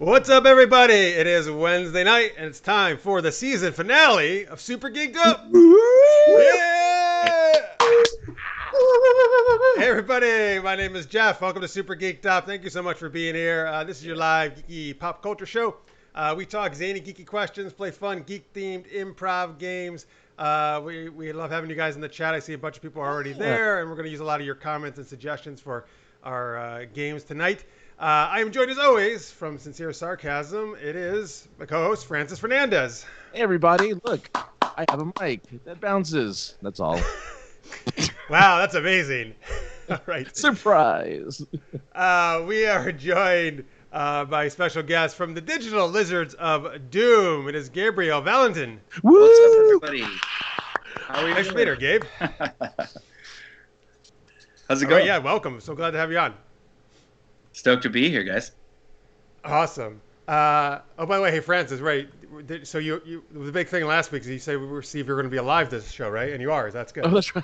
What's up, everybody? It is Wednesday night, and it's time for the season finale of Super Geeked Up. Yeah! Hey, everybody. My name is Jeff. Welcome to Super Geeked Up. Thank you so much for being here. This is your live geeky pop culture show. We talk zany, geeky questions, play fun, geek-themed improv games. We love having you guys in the chat. I see a bunch of people are already there, and we're going to use a lot of your comments and suggestions for our games tonight. I am joined as always from Sincere Sarcasm. It is my co-host Francis Fernandez. Hey everybody, look, I have a mic that bounces. That's all. Wow, that's amazing. All right. Surprise. We are joined by a special guest from the Digital Lizards of Doom. It is Gabriel Valentin. Woo! What's up, everybody? How are you Nice to meet her, Gabe. How's it All going? right, yeah, welcome. So glad to have you on. Stoked to be here, guys. Awesome. Oh, by the way, hey, Francis, right? So you the big thing last week is you say we were see if you're going to be alive this show, right? And you are. That's good. Oh, that's right.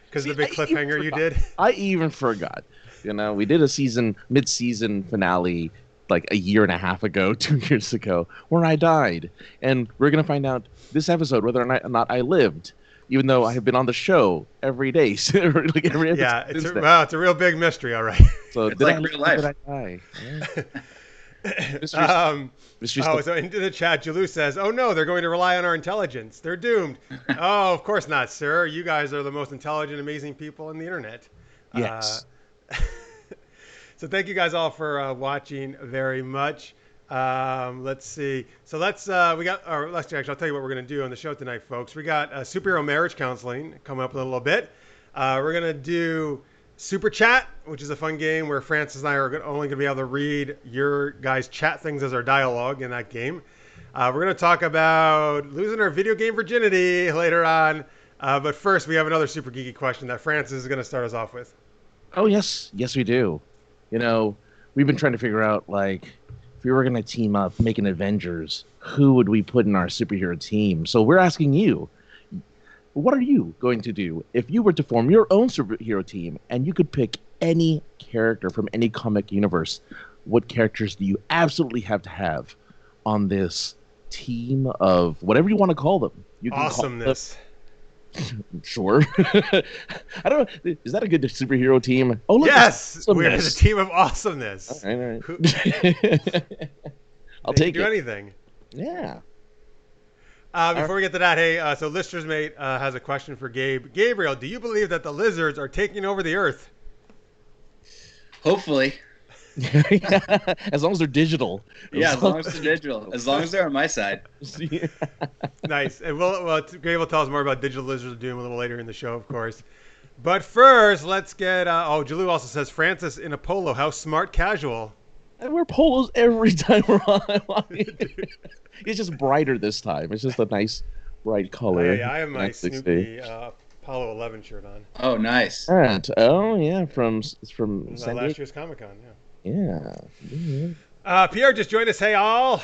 Because the big cliffhanger you did. I even forgot. You know, we did a mid-season finale like a year and a half ago, 2 years ago, where I died. And we're going to find out this episode whether or not I lived, even though I have been on the show every day. Like every episode. Yeah, it's a real big mystery, all right. So It's like real life. Did I die? Yeah. So into the chat, Jalou says, "Oh no, they're going to rely on our intelligence. They're doomed." Oh, of course not, sir. You guys are the most intelligent, amazing people on the internet. Yes. So thank you guys all for watching very much. Let's see. So let's actually, I'll tell you what we're going to do on the show tonight, folks. We got superhero marriage counseling coming up in a little bit. We're going to do Super Chat, which is a fun game where Francis and I are only going to be able to read your guys' chat things as our dialogue in that game. We're going to talk about losing our video game virginity later on. But first, we have another super geeky question that Francis is going to start us off with. Oh, yes. Yes, we do. You know, we've been trying to figure out, like, if we were going to team up, make an Avengers, who would we put in our superhero team? So we're asking you, what are you going to do if you were to form your own superhero team and you could pick any character from any comic universe? What characters do you absolutely have to have on this team of whatever you want to call them? You can Awesomeness. Sure. I don't know. Is that a good superhero team? Oh, look, yes, we're the team of awesomeness. All right. I'll take it. Do anything. Yeah. Before we get to that, hey, so Lister's Mate has a question for Gabe. Gabriel, do you believe that the lizards are taking over the Earth? Hopefully. As long as they're digital. Yeah, as long as they're digital. As long as they're on my side. Nice. And Gabe will tell us more about Digital Lizards of Doom a little later in the show, of course. But first, let's get... Jalou also says, Francis in a polo, how smart casual. I wear polos every time we're on. It's just brighter this time. It's just a nice, bright color. Yeah, I have my Snoopy Apollo 11 shirt on. Oh, nice. Oh, yeah, from San Last Diego. year's Comic-Con, yeah. Yeah. Mm-hmm. Pierre just joined us. Hey, all.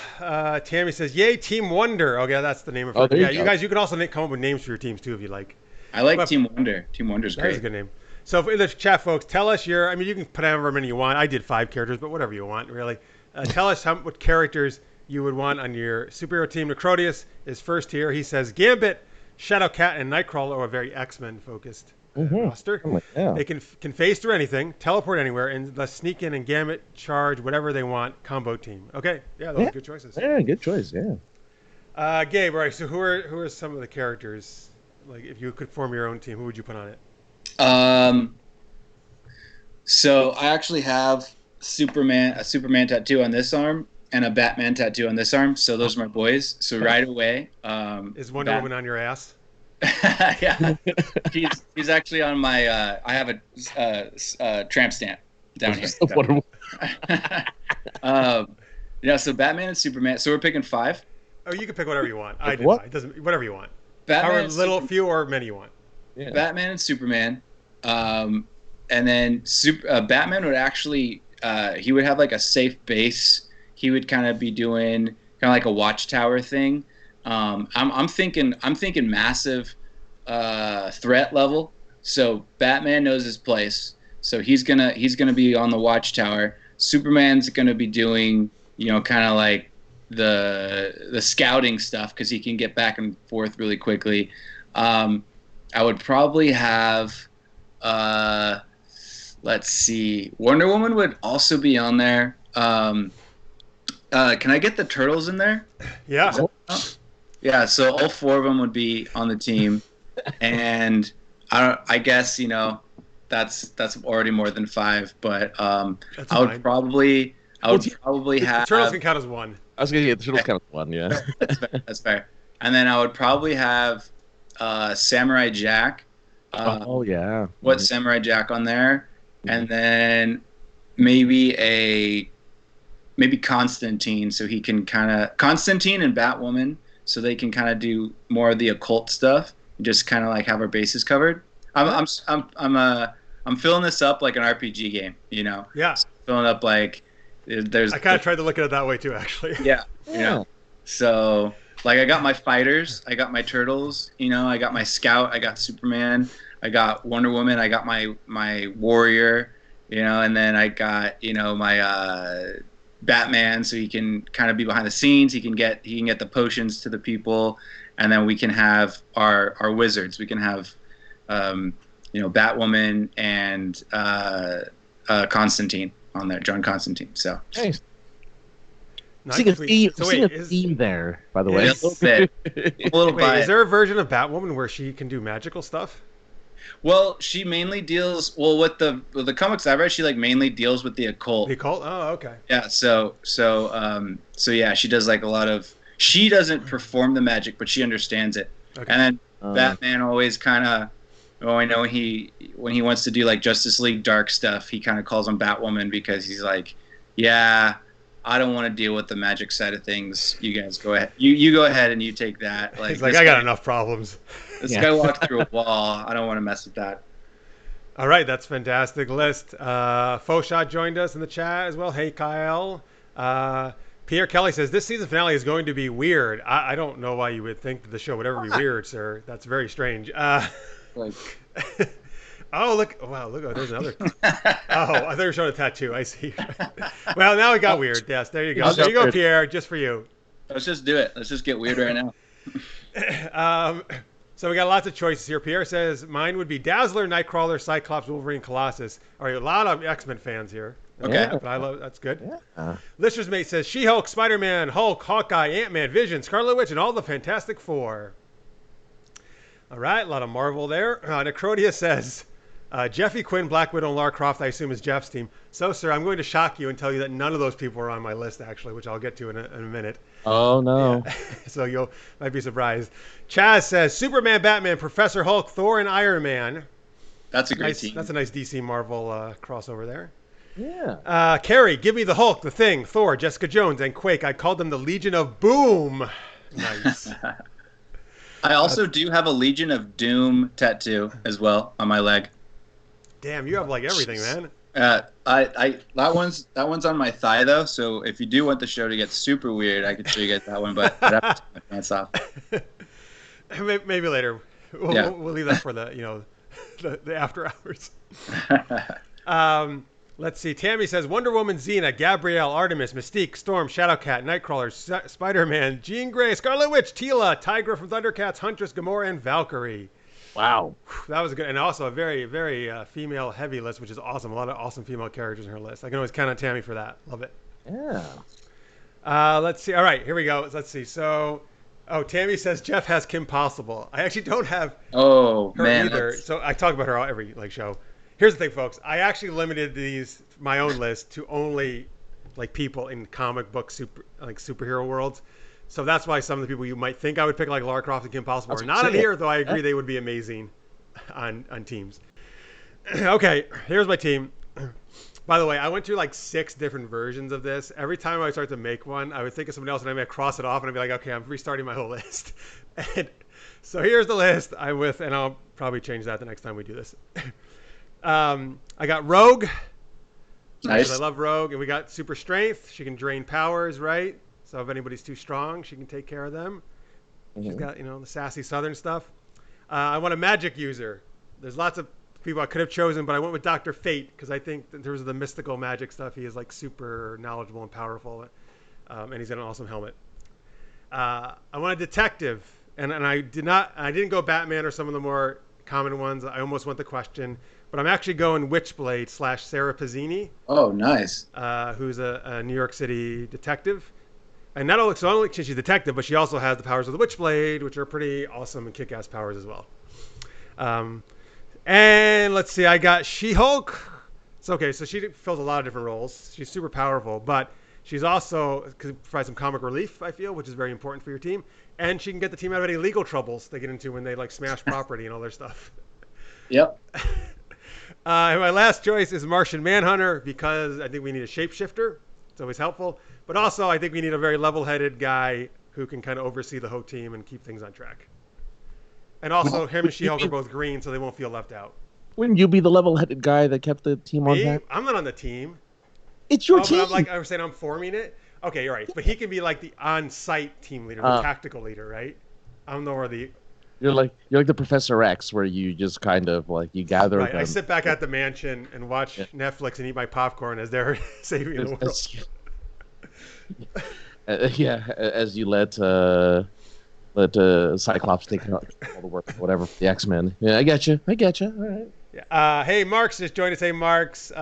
Tammy says, yay, Team Wonder. Okay, that's the name of it. Oh, there yeah, you you go. guys, you can also come up with names for your teams, too, if you like. I like Team Wonder. Team Wonder's That's great. a good name. So in the chat, folks, tell us you can put however many you want. I did 5 characters, but whatever you want, really. Tell us what characters you would want on your superhero team. Necrodius is first here. He says, Gambit, Shadowcat, and Nightcrawler are very X-Men focused roster. Oh, yeah. They can phase through anything, teleport anywhere, and let's sneak in and Gambit, charge, whatever they want, combo team. Okay, yeah, those are good choices. Yeah, good choice, yeah. Gabe, all right, so who are some of the characters, like if you could form your own team, who would you put on it? So I actually have a Superman tattoo on this arm and a Batman tattoo on this arm. So those are my boys. So right away, is Wonder Woman on your ass? Yeah, he's actually on my. I have a tramp stamp down here. Yeah, so Batman and Superman. So we're picking 5. Oh, you can pick whatever you want. It doesn't. Whatever you want. Batman, However few or many you want. Yeah. Batman and Superman, and then Batman would actually he would have like a safe base. He would kind of be doing kind of like a watchtower thing. I'm thinking massive threat level. So Batman knows his place. So he's gonna be on the watchtower. Superman's gonna be doing kind of like the scouting stuff because he can get back and forth really quickly. I would probably have, let's see, Wonder Woman would also be on there. Can I get the Turtles in there? Yeah. Yeah, so all 4 of them would be on the team, and I guess that's already more than 5, but I would probably have the Turtles can count as 1. I was gonna get the Turtles count as 1, yeah. That's fair. And then I would probably have Samurai Jack. Yeah. What Samurai Jack on there, and then maybe Constantine, so he can Constantine and Batwoman, so they can kind of do more of the occult stuff, and just kind of like have our bases covered. I'm filling this up like an RPG game, Yeah. Filling up like there's. I kind of tried to look at it that way too, actually. Yeah. So like I got my fighters, I got my turtles, I got my scout, I got Superman, I got Wonder Woman, I got my warrior, and then I got my Batman, so he can kind of be behind the scenes. He can get the potions to the people, and then we can have our wizards. We can have Batwoman and Constantine on there, John Constantine. So Nice. Nice. Seeing a theme there, by the way. A little bit. Wait, is there a version of Batwoman where she can do magical stuff? Well, she mainly deals with the comics I've read. She mainly deals with the occult. The occult? Oh, okay. Yeah. So yeah, she does like a lot of. She doesn't perform the magic, but she understands it. Okay. And then Batman always kind of. Oh, I know when he wants to do like Justice League dark stuff, he kind of calls on Batwoman because he's like, yeah, I don't want to deal with the magic side of things. You guys go ahead. You go ahead and you take that. He's like, I got enough problems. This guy walked through a wall. I don't want to mess with that. All right, that's fantastic list. Fauxshot joined us in the chat as well. Hey, Kyle. Pierre Kelly says, this season finale is going to be weird. I don't know why you would think that the show would ever be weird, sir. That's very strange. Oh, look. Wow, look. There's another. Oh, I thought you were showing a tattoo. I see. Well, now it got weird. Yes, there you go. There you go, Pierre. Just for you. Let's just do it. Let's just get weird right now. So we got lots of choices here. Pierre says, mine would be Dazzler, Nightcrawler, Cyclops, Wolverine, Colossus. All right, a lot of X-Men fans here. Okay. But I love that's good. Yeah. Lister's Mate says, She-Hulk, Spider-Man, Hulk, Hawkeye, Ant-Man, Vision, Scarlet Witch, and all the Fantastic Four. All right, a lot of Marvel there. Necrodia says, Jeffy, Quinn, Black Widow, and Lara Croft, I assume, is Jeff's team. So, sir, I'm going to shock you and tell you that none of those people are on my list, actually, which I'll get to in a minute. Oh, no. Yeah. So you might be surprised. Chaz says, Superman, Batman, Professor Hulk, Thor, and Iron Man. That's a great team. That's a nice DC Marvel crossover there. Yeah. Carrie, give me the Hulk, the Thing, Thor, Jessica Jones, and Quake. I called them the Legion of Boom. Nice. I also do have a Legion of Doom tattoo as well on my leg. Damn, you have like everything, man. That one's on my thigh though. So if you do want the show to get super weird, I could show you guys that one, but I'd have to take my pants off. Maybe later. We'll leave that for the after hours. Let's see. Tammy says Wonder Woman, Xena, Gabrielle, Artemis, Mystique, Storm, Shadowcat, Nightcrawler, Spider-Man, Jean Grey, Scarlet Witch, Tila, Tigra from Thundercats, Huntress, Gamora, and Valkyrie. Wow. That was good. And also a very, very female-heavy list, which is awesome. A lot of awesome female characters in her list. I can always count on Tammy for that. Love it. Yeah. Let's see. All right, here we go. Let's see. So, Tammy says Jeff has Kim Possible. I actually don't have her either. That's... So I talk about her every show. Here's the thing, folks. I actually limited my own list to only people in comic book superhero worlds. So that's why some of the people you might think I would pick like Lara Croft and Kim Possible are not in here, though I agree they would be amazing on teams. Okay, here's my team. By the way, I went through 6 different versions of this. Every time I would start to make one, I would think of somebody else and I might cross it off and I'd be like, okay, I'm restarting my whole list. And so here's the list and I'll probably change that the next time we do this. I got Rogue. Nice. I love Rogue. And we got Super Strength. She can drain powers, right? So if anybody's too strong, she can take care of them. Mm-hmm. She's got, the sassy Southern stuff. I want a magic user. There's lots of people I could have chosen, but I went with Dr. Fate because I think in terms of the mystical magic stuff, he is super knowledgeable and powerful. and he's got an awesome helmet. I want a detective, and I didn't go Batman or some of the more common ones. I almost went the Question, but I'm actually going Witchblade / Sarah Pazzini. Oh, nice. Who's a New York City detective. And not only she's a detective, but she also has the powers of the Witchblade, which are pretty awesome and kick-ass powers as well. And let's see, I got She-Hulk. It's okay, so she fills a lot of different roles. She's super powerful, but she's also could provide some comic relief, I feel, which is very important for your team. And she can get the team out of any legal troubles they get into when they like smash property and all their stuff. Yep. And my last choice is Martian Manhunter because I think we need a shapeshifter. It's always helpful. But also, I think we need a very level-headed guy who can kind of oversee the whole team and keep things on track. And also, him and She-Hulk are both green, so they won't feel left out. Wouldn't you be the level-headed guy that kept the team on track? I'm not on the team. It's your team. But I'm saying I'm forming it. Okay, you're right. But he can be like the on-site team leader, the tactical leader, right? I don't know where the... You're like the Professor X, where you just kind of like you gather. Right. Them. I sit back at the mansion and watch Netflix and eat my popcorn as they're saving the world. As you let Cyclops take all the work, whatever, for the X-Men. Yeah, I get you. All right. Yeah. Hey, Mark's just joined us. Hey, Mark's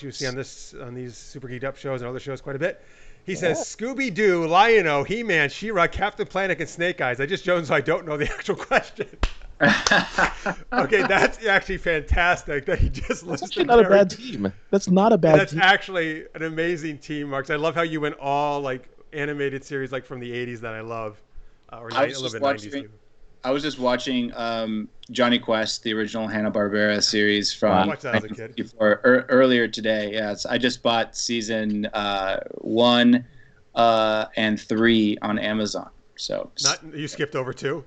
you see on these Super Geeked Up shows and other shows quite a bit. He says, Scooby-Doo, Lion-O, He-Man, She-Ra, Captain Planet, and Snake Eyes. I just joined so I don't know the actual question. Okay, that's actually fantastic that he just listed. That's actually not a bad team. That's not a bad team. That's actually an amazing team, Marks. I love how you went all like animated series like from the 80s that I love. Or a little bit 90s too. I was just watching Johnny Quest, the original Hanna-Barbera series from I watched that as a kid. Earlier today. Yes, I just bought season 1 and 3 on Amazon. So you skipped over 2?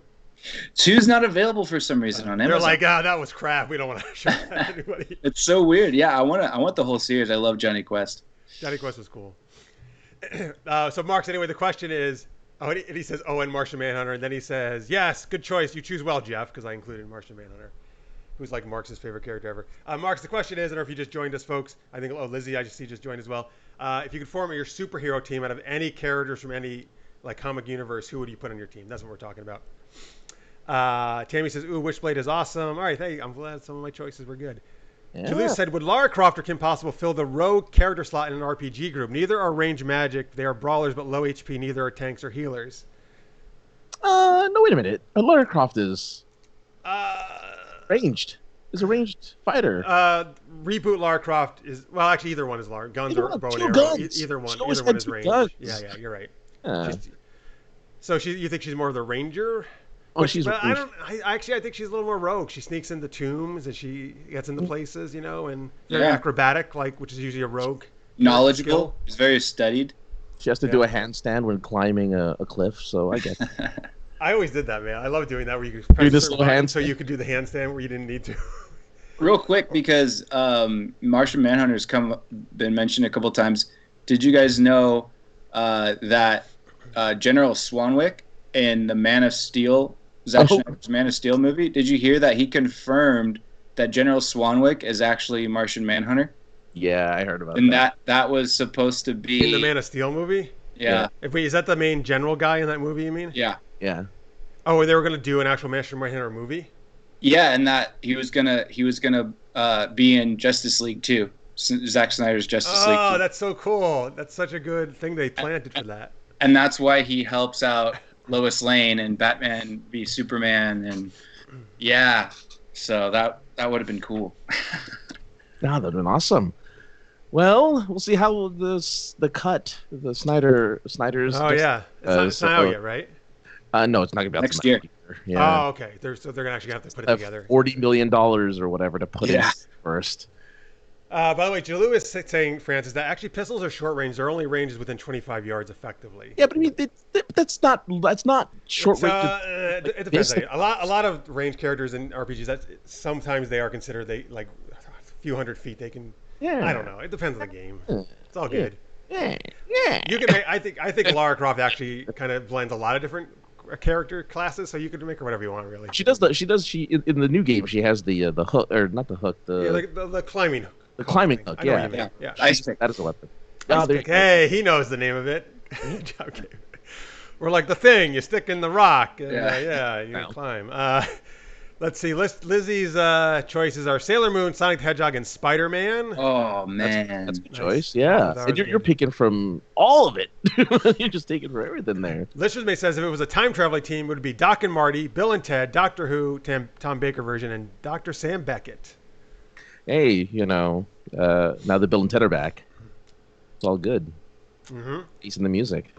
2's not available for some reason on Amazon. They're like, that was crap. We don't want to show that to anybody. It's so weird. Yeah, I want the whole series. I love Johnny Quest. Johnny Quest was cool. So Marks, anyway, the question is. And he says, and Martian Manhunter. And then he says, yes, good choice. You choose well, Jeff, because I included Martian Manhunter, who's like Mark's favorite character ever. Marks, the question is, I don't know if you just joined us, folks. I think, Lizzie, I just see just joined as well. If you could form your superhero team out of any characters from any like comic universe, who would you put on your team? That's what we're talking about. Tammy says, Witchblade is awesome. All right, hey, I'm glad some of my choices were good. Yeah. Julius said, would Lara Croft or Kim Possible fill the rogue character slot in an RPG group? Neither are range magic. They are brawlers, but low HP. Neither are tanks or healers. No, wait a minute. Lara Croft is ranged. Is a ranged fighter. Reboot Lara Croft is... Well, actually, either one is Lara. Guns or bow and arrow. Guns. Either one is ranged. Guns. Yeah, you're right. So you think she's more of the ranger? She's. I think she's a little more rogue. She sneaks into tombs and she gets into places, and very acrobatic, which is usually a rogue. Knowledgeable. Skill. She's very studied. She has to do a handstand when climbing a cliff, so I get. I always did that, man. I love doing that where you could press this little handstand so you could do the handstand where you didn't need to. Real quick, because Martian Manhunter's been mentioned a couple times. Did you guys know that General Swanwick in the Man of Steel? Zack Snyder's Man of Steel movie. Did you hear that he confirmed that General Swanwick is actually Martian Manhunter? Yeah, I heard about that. And that was supposed to be in the Man of Steel movie. Yeah. Wait, is that the main general guy in that movie? You mean? Yeah. Yeah. Oh, and they were gonna do an actual Martian Manhunter movie. Yeah, and that he was gonna be in Justice League 2. Zack Snyder's Justice League 2. Oh, that's so cool. That's such a good thing they planted for that. And that's why he helps out Lois Lane and Batman v Superman, and so that would have been cool. That would have been awesome. Well, we'll see how the Snyder's. Oh yeah, it's not out yet, right? No, it's not gonna be out next year. Yeah. Oh, okay. They're gonna actually have to put it together. $40 million or whatever to put in first. By the way, Jalou is saying, Francis, that actually pistols are short range. They're only ranges within 25 yards effectively. Yeah, but I mean, that's not short range. It depends. A lot of range characters in RPGs, sometimes they are considered a few hundred feet. They can. Yeah. I don't know. It depends on the game. It's all good. Yeah. You can. I think Lara Croft actually kind of blends a lot of different character classes, so you could make her whatever you want, really. She in the new game. She has the hook, or not the hook. The climbing hook. The climbing hook, yeah. Ice pick. That is a weapon. Hey, he knows the name of it. Good job, Gabe. We're like the Thing. You stick in the rock. And, Yeah. you Wow. climb. Let's see. Lizzie's choices are Sailor Moon, Sonic the Hedgehog, and Spider-Man. Oh That's man. a good Nice. choice. All Yeah, of ours and you're good. picking from all of it. You're just taking from everything there. Listeners May says if it was a time traveling team, it would be Doc and Marty, Bill and Ted, Doctor Who, Tom Baker version, and Dr. Sam Beckett. Hey, now that Bill and Ted are back, it's all good. Mm-hmm. He's in the music.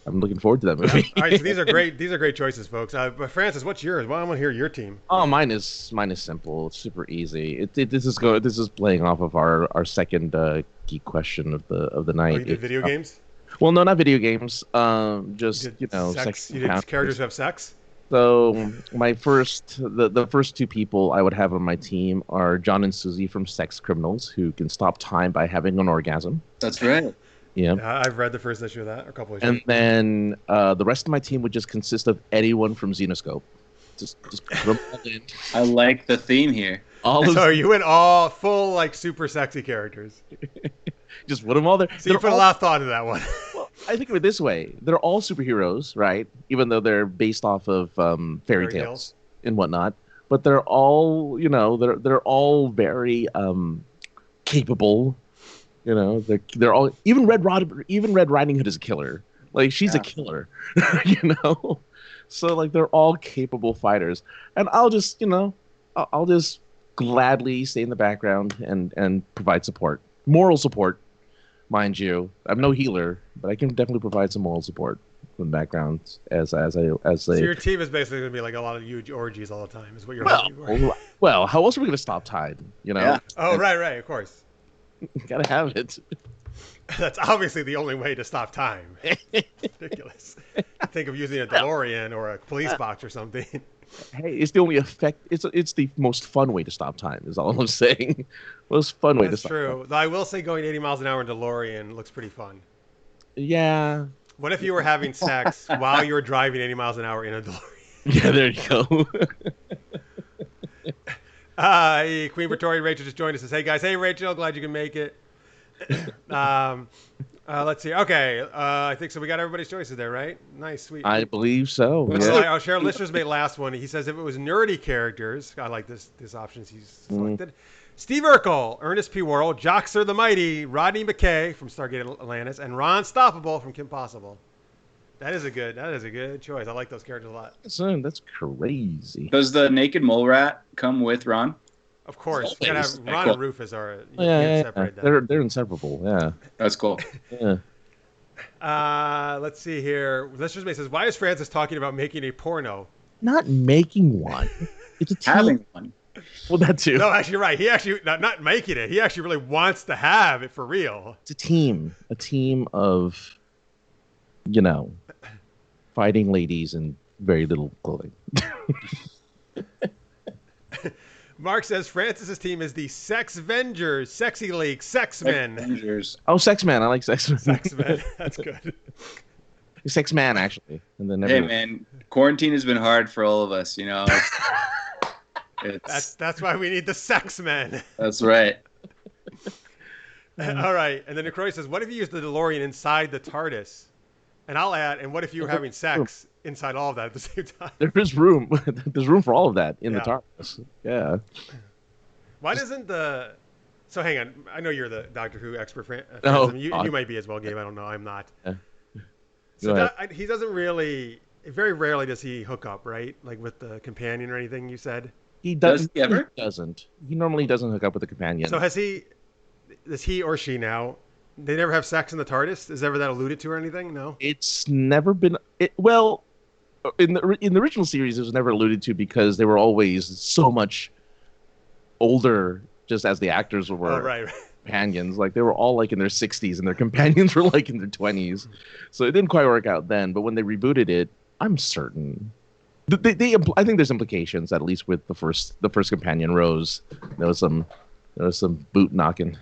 I'm looking forward to that movie. All right, so these are great. These are great choices, folks. But Francis, what's yours? Well, I want to hear your team. Oh, mine is simple. It's super easy. This is playing off of our second geek question of the night. Oh, you did video games? Well, no, not video games. Just You did sex. sex You did encounters. characters who have sex. So my the first two people I would have on my team are John and Susie from Sex Criminals, who can stop time by having an orgasm. That's right. Yeah. I've read the first issue of that, or a couple issues. And then the rest of my team would just consist of anyone from Xenoscope. Just put them all in. I like the theme here. All of So you went all full like super sexy characters. just put them all there. So you They're put a all- lot of thought into that one. Well, I think of it this way: they're all superheroes, right? Even though they're based off of fairy tales and whatnot, but they're all, they're all very capable. They're all even Red Riding Hood is a killer. Like she's a killer, So like they're all capable fighters, and I'll just I'll just gladly stay in the background and provide support, moral support, mind you. I'm no healer, but I can definitely provide some moral support from the background as So your team is basically going to be like a lot of huge orgies all the time. Is what you're looking for. well, how else are we going to stop time? Yeah. Oh, right, of course. Gotta have it. That's obviously the only way to stop time. Ridiculous. Think of using a DeLorean or a police box or something. Hey, it's the only effect. It's the most fun way to stop time. Is all I'm saying. Most fun way to That's stop true. time. Though I will say going 80 miles an hour in DeLorean looks pretty fun. Yeah. What if you were having sex while you were driving 80 miles an hour in a DeLorean? Yeah. There you go. Hey, Queen Victoria Rachel just joined us. Says, hey guys, hey Rachel, glad you can make it. Let's see. Okay, I think so. We got everybody's choices there, right? Nice, sweet. I believe so. So Yeah. I'll share listeners' mate last one. He says if it was nerdy characters, I like this options he's selected. Steve Urkel, Ernest P. Worrell, Joxer the Mighty, Rodney McKay from Stargate Atlantis, and Ron Stoppable from Kim Possible. That is a good choice. I like those characters a lot. Son, that's crazy. Does the naked mole rat come with Ron? Of course, Always. we gotta have Ron Cool. and Rufus are. You Yeah, can't separate them. they're inseparable. Yeah. That's cool. Yeah. Let's see here. Listeners May says, why is Francis talking about making a porno? Not making one. It's a team. Having one. Well, that too. No, actually, you're right. He actually not making it. He actually really wants to have it for real. It's a team. A team of, fighting ladies in very little clothing. Mark says Francis's team is the Sex Vengers, Sexy League, Sex Men. Avengers. Oh, Sex Man. I like Sex Man. Sex Men. That's good. Sex Man, actually. And then Hey man, quarantine has been hard for all of us. That's why we need the Sex Men. That's right. All right. And then Necroy says, what if you used the DeLorean inside the TARDIS? And I'll add, and what if you were having sex inside all of that at the same time? There is room. There's room for all of that in the Yeah. TARDIS. Yeah. Why doesn't the... So hang on. I know you're the Doctor Who expert. Oh, you God. might be as well, Gabe. I don't know. I'm not. Yeah. So Go ahead. he doesn't really... Very rarely does he hook up, right? Like with the companion or anything you said? He Does doesn't. he ever? He doesn't. He normally doesn't hook up with a companion. So is he or she now, they never have sex in the TARDIS? Is ever that alluded to or anything? No? It's never been. Well, in the original series, it was never alluded to because they were always so much older, just as the actors were. Oh, right. Companions, like they were all like in their 60s and their companions were like in their 20s, so it didn't quite work out then. But when they rebooted it, I'm certain I think there's implications that at least with the first companion, Rose, there was some boot knocking.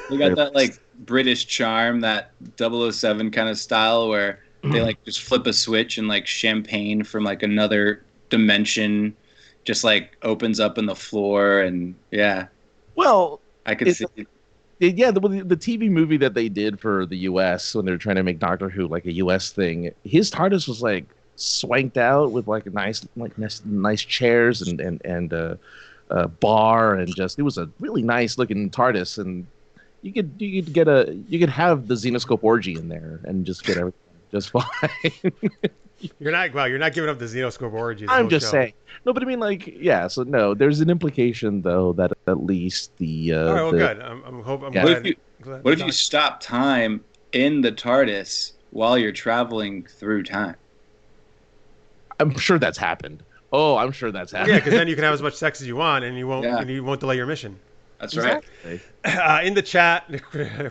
They got that like British charm, that 007 kind of style where they like just flip a switch and like champagne from like another dimension just like opens up in the floor, and yeah, Well, I could see. The TV movie that they did for the U.S. when they were trying to make Doctor Who like a U.S. thing, his TARDIS was like swanked out with like nice chairs and a bar, and just it was a really nice looking TARDIS, and you could have the Xenoscope orgy in there and just get everything just fine. You're not giving up the Xenoscope orgies. I'm just saying. No, but I mean, like, yeah. So no, there's an implication though that at least the. All right. Well, good. I'm glad. What if you stop time in the TARDIS while you're traveling through time? I'm sure that's happened. Oh, I'm sure that's happened. Yeah, because then you can have as much sex as you want, and you won't delay your mission. That's right. In the chat,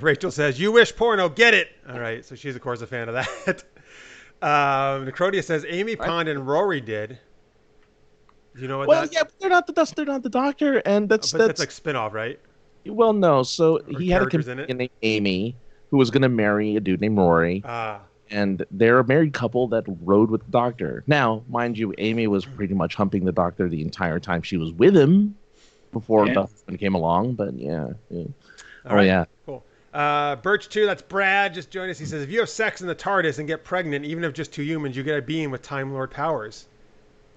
Rachel says, "You wish porno, get it." All right, so she's of course a fan of that. Necrodia says Amy Pond and Rory did. You know what? Well, yeah, but they're not the Doctor, and that's like spin-off, right? Well, no. So Or he had a characters in companion named Amy who was going to marry a dude named Rory. And they're a married couple that rode with the Doctor. Now, mind you, Amy was pretty much humping the Doctor the entire time she was with him before the husband came along. But yeah. All right. Yeah. Cool. Birch 2, that's Brad. Just joined us. He says, if you have sex in the TARDIS and get pregnant, even if just two humans, you get a being with Time Lord powers.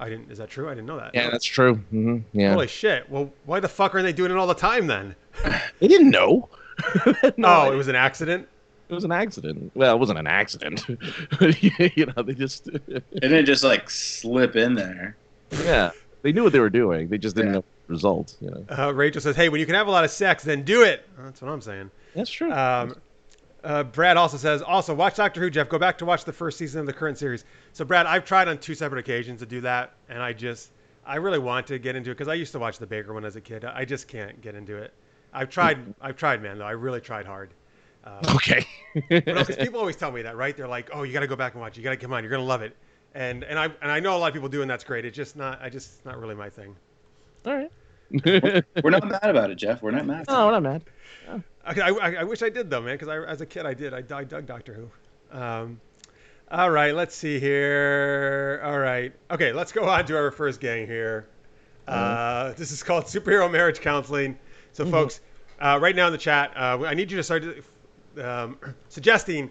Is that true? I didn't know that. Yeah, that's true. Mm-hmm. Yeah. Holy shit. Well, why the fuck aren't they doing it all the time then? They didn't know. No, it was an accident? It was an accident. Well, it wasn't an accident. They just... It didn't just, like, slip in there. Yeah. They knew what they were doing. They just didn't know the result. Rachel says, hey, when you can have a lot of sex, then do it. That's what I'm saying. That's true. Brad also says, watch Doctor Who, Jeff. Go back to watch the first season of the current series. So, Brad, I've tried on 2 separate occasions to do that, and I really want to get into it because I used to watch the Baker one as a kid. I just can't get into it. I've tried, man, though. I really tried hard. Okay. Because people always tell me that, right? They're like, oh, you got to go back and watch. You got to come on. You're going to love it. And I know a lot of people do, and that's great. It's just not really my thing. All right. We're not mad about it, Jeff. We're not mad. No, we're not mad. Yeah. I wish I did, though, man, because as a kid I did. I dug Doctor Who. All right, let's see here. All right. Okay, let's go on to our first gang here. This is called Superhero Marriage Counseling. So, folks, right now in the chat, I need you to start suggesting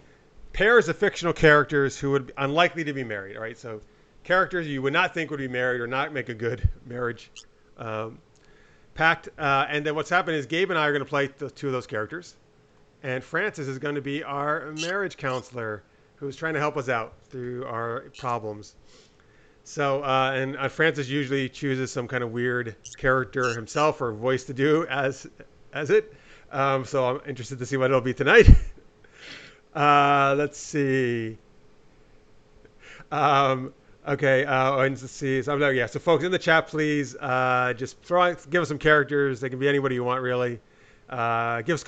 pairs of fictional characters who would be unlikely to be married. All right, so characters you would not think would be married or not make a good marriage pact. And then what's happened is Gabe and I are going to play 2 of those characters. And Francis is going to be our marriage counselor who's trying to help us out through our problems. So, and Francis usually chooses some kind of weird character himself or voice to do as it. So I'm interested to see what it'll be tonight. Let's see. Okay. And let's see. So, so folks in the chat, please just give us some characters. They can be anybody you want, really. Give us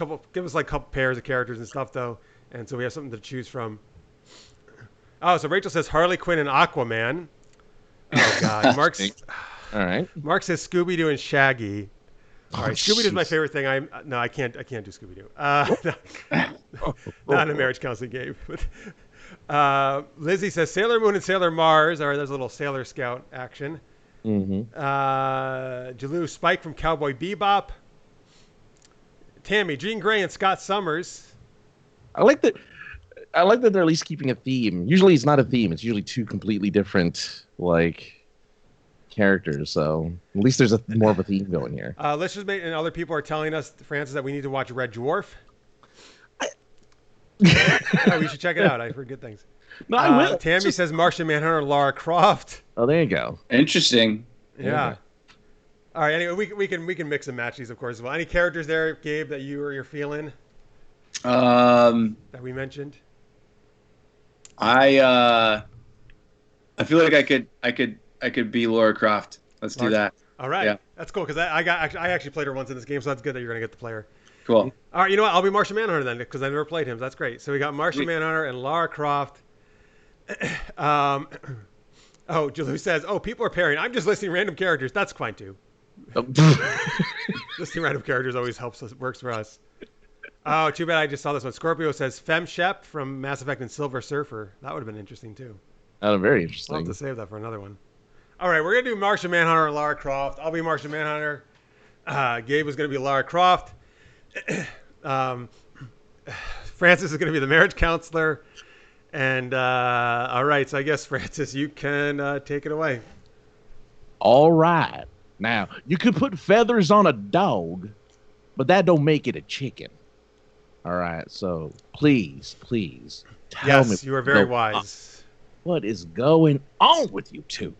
like a couple pairs of characters and stuff, though, and so we have something to choose from. Oh, so Rachel says Harley Quinn and Aquaman. Oh God, Mark. All right. Mark says Scooby Doo and Shaggy. All right, Scooby Doo is my favorite thing. I can't do Scooby Doo. Not in a marriage counseling game. Lizzie says Sailor Moon and Sailor Mars. All right, there's a little Sailor Scout action. Mm-hmm. Jalou, Spike from Cowboy Bebop. Tammy, Jean Grey and Scott Summers. I like that they're at least keeping a theme. Usually it's not a theme. It's usually 2 completely different characters. So at least there's more of a theme going here. Let's just and other people are telling us, Francis, that we need to watch Red Dwarf. We should check it out. I've heard good things. No, I will. Tammy says Martian Manhunter, Lara Croft. Oh, there you go. Interesting. Yeah. All right. Anyway, we can mix and match these, of course, as well. Any characters there, Gabe, that you're feeling? That we mentioned. I feel like I could be Lara Croft. Let's do that. All right. Yeah. That's cool because I actually played her once in this game, so that's good that you're gonna get to play her. Cool. All right. You know what? I'll be Martian Manhunter then because I never played him. So that's great. So we got Martian Manhunter and Lara Croft. Jalou says, people are pairing. I'm just listing random characters. That's fine too. Listing random characters always works for us. Oh, too bad I just saw this one. Scorpio says Fem Shep from Mass Effect and Silver Surfer. That would have been interesting too. Oh, very interesting. I'll have to save that for another one. All right, we're going to do Martian Manhunter and Lara Croft. I'll be Martian Manhunter. Gabe was going to be Lara Croft. Um, Francis is going to be the marriage counselor. And all right, so I guess, Francis, you can take it away. All right. Now, you could put feathers on a dog, but that don't make it a chicken. All right. So please tell me. Yes, you are very wise. What is going on with you two?